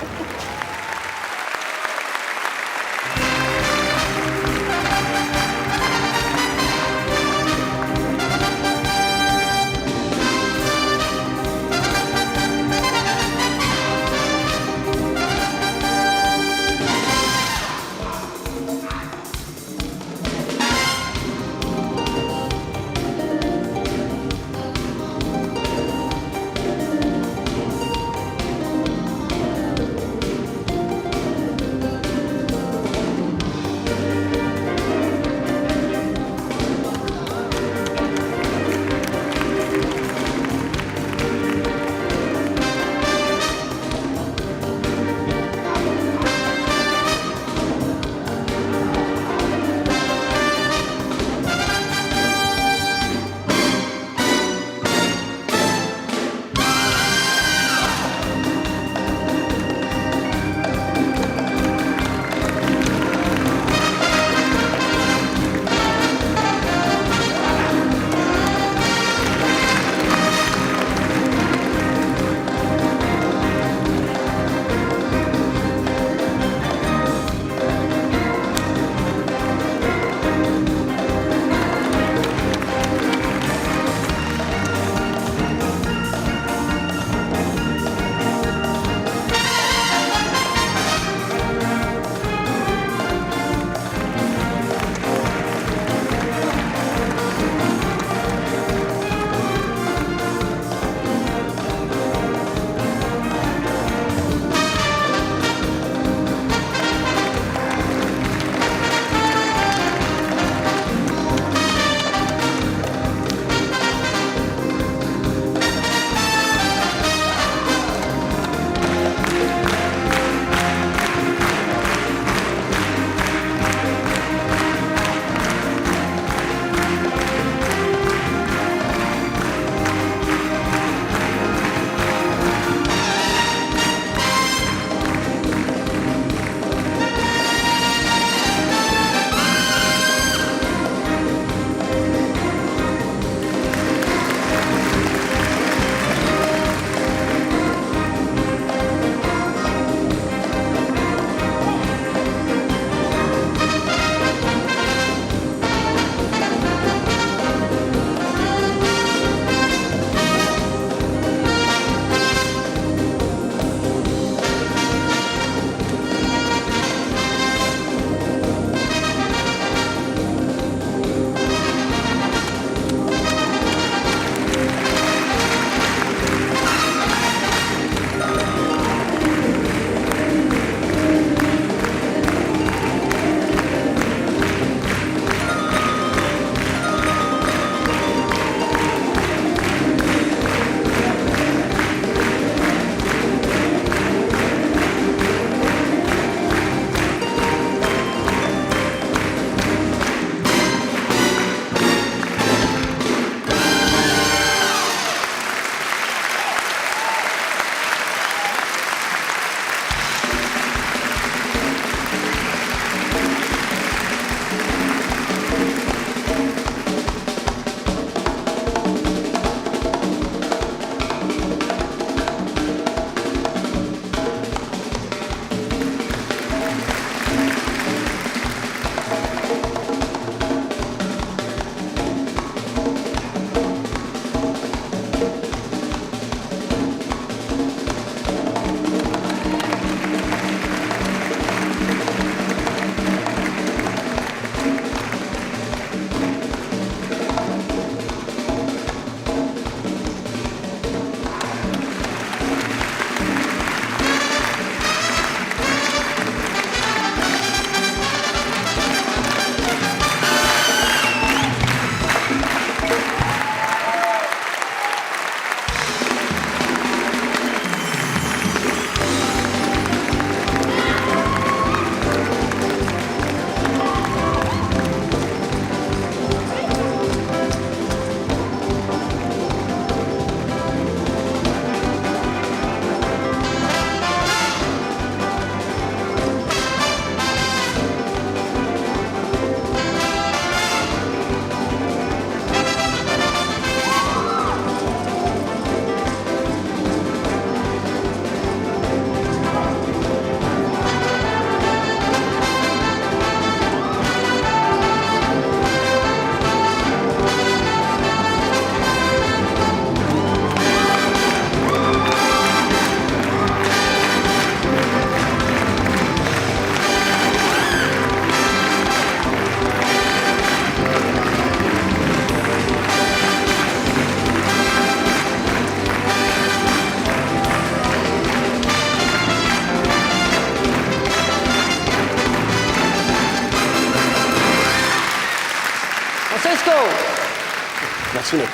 Merci, mec.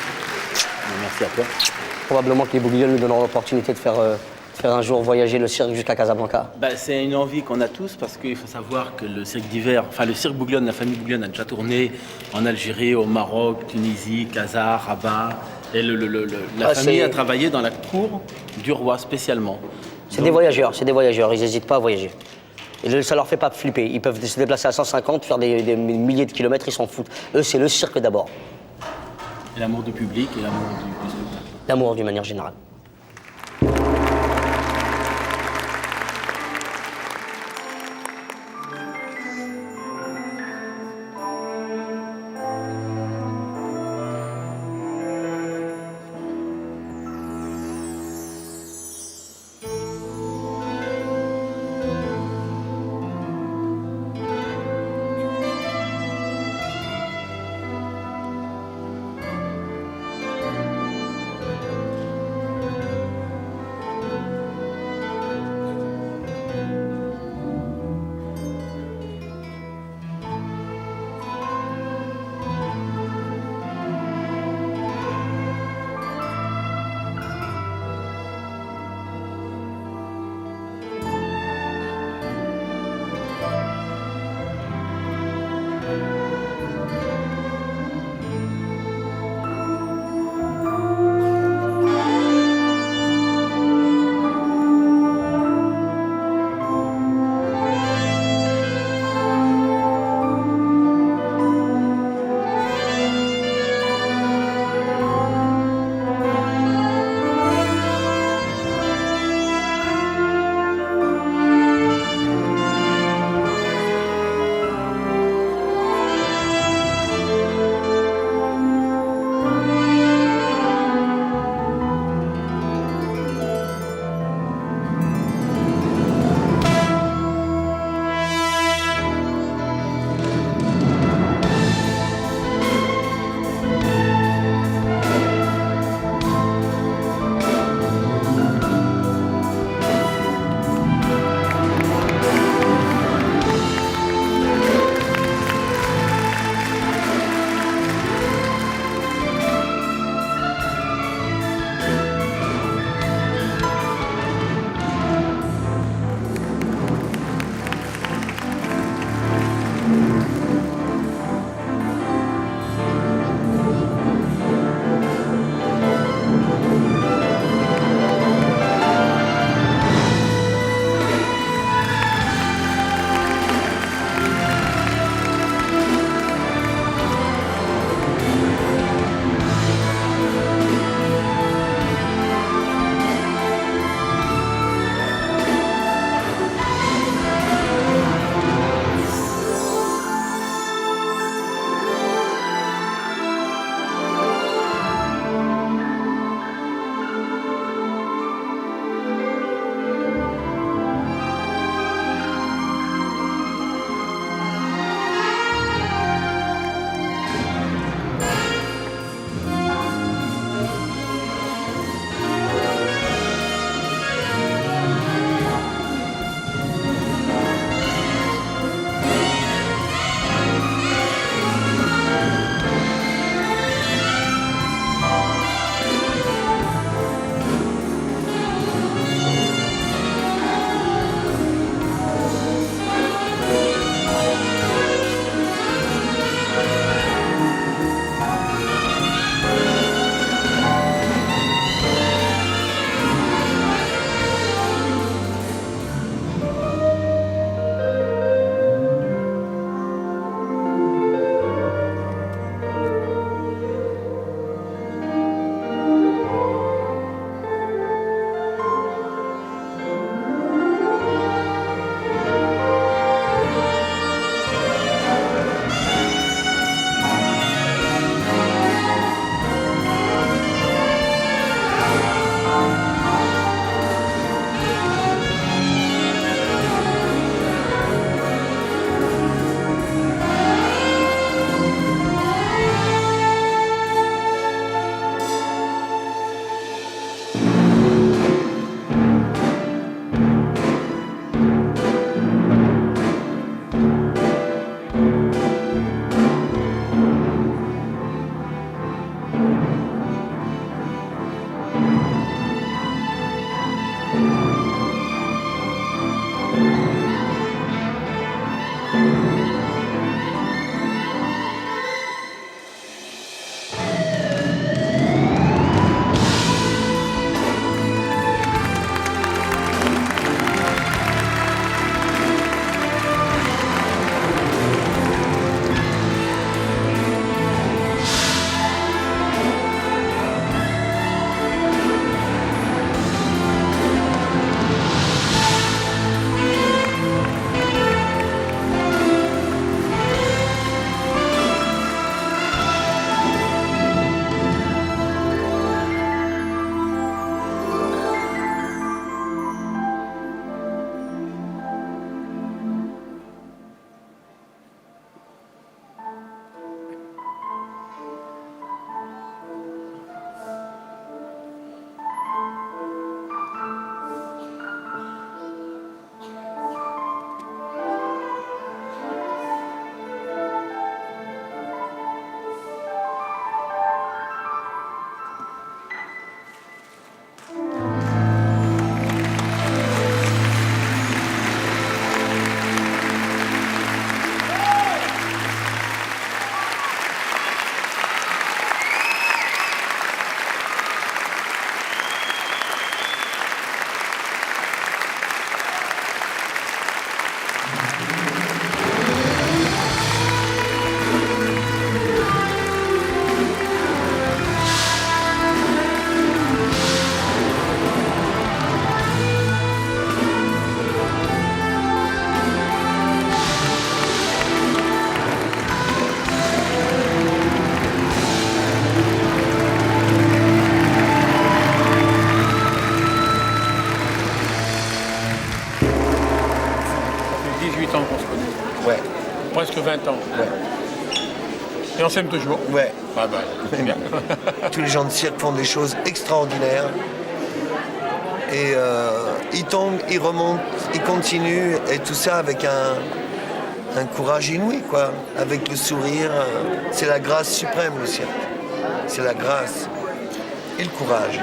Merci à toi. Probablement que les Bouglione nous donneront l'opportunité de faire un jour voyager le cirque jusqu'à Casablanca. C'est une envie qu'on a tous parce qu'il faut savoir que le cirque d'hiver, le cirque Bouglione, la famille Bouglione a déjà tourné en Algérie, au Maroc, Tunisie, Casa, Rabat. Et la famille a travaillé dans la cour du roi spécialement. C'est des voyageurs, ils n'hésitent pas à voyager. Et ça leur fait pas flipper, ils peuvent se déplacer à 150, faire des milliers de kilomètres, ils s'en foutent. Eux, c'est le cirque d'abord. Et l'amour du public et l'amour du spectacle. L'amour d'une manière générale. 18 ans qu'on se connaît. Ouais. Presque 20 ans. Ouais. Et on s'aime toujours. Ouais. Ah bah, c'est bien. Tous les gens de cirque font des choses extraordinaires. Et ils tombent, ils remontent, ils continuent, et tout ça avec un courage inouï, quoi. Avec le sourire. C'est la grâce suprême, le cirque. C'est la grâce et le courage.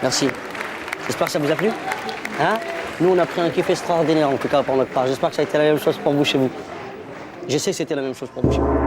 Merci. J'espère que ça vous a plu. Hein? Nous, on a pris un kiff extraordinaire, en tout cas, pour notre part. J'espère que ça a été la même chose pour vous chez vous. Je sais que c'était la même chose pour vous chez vous.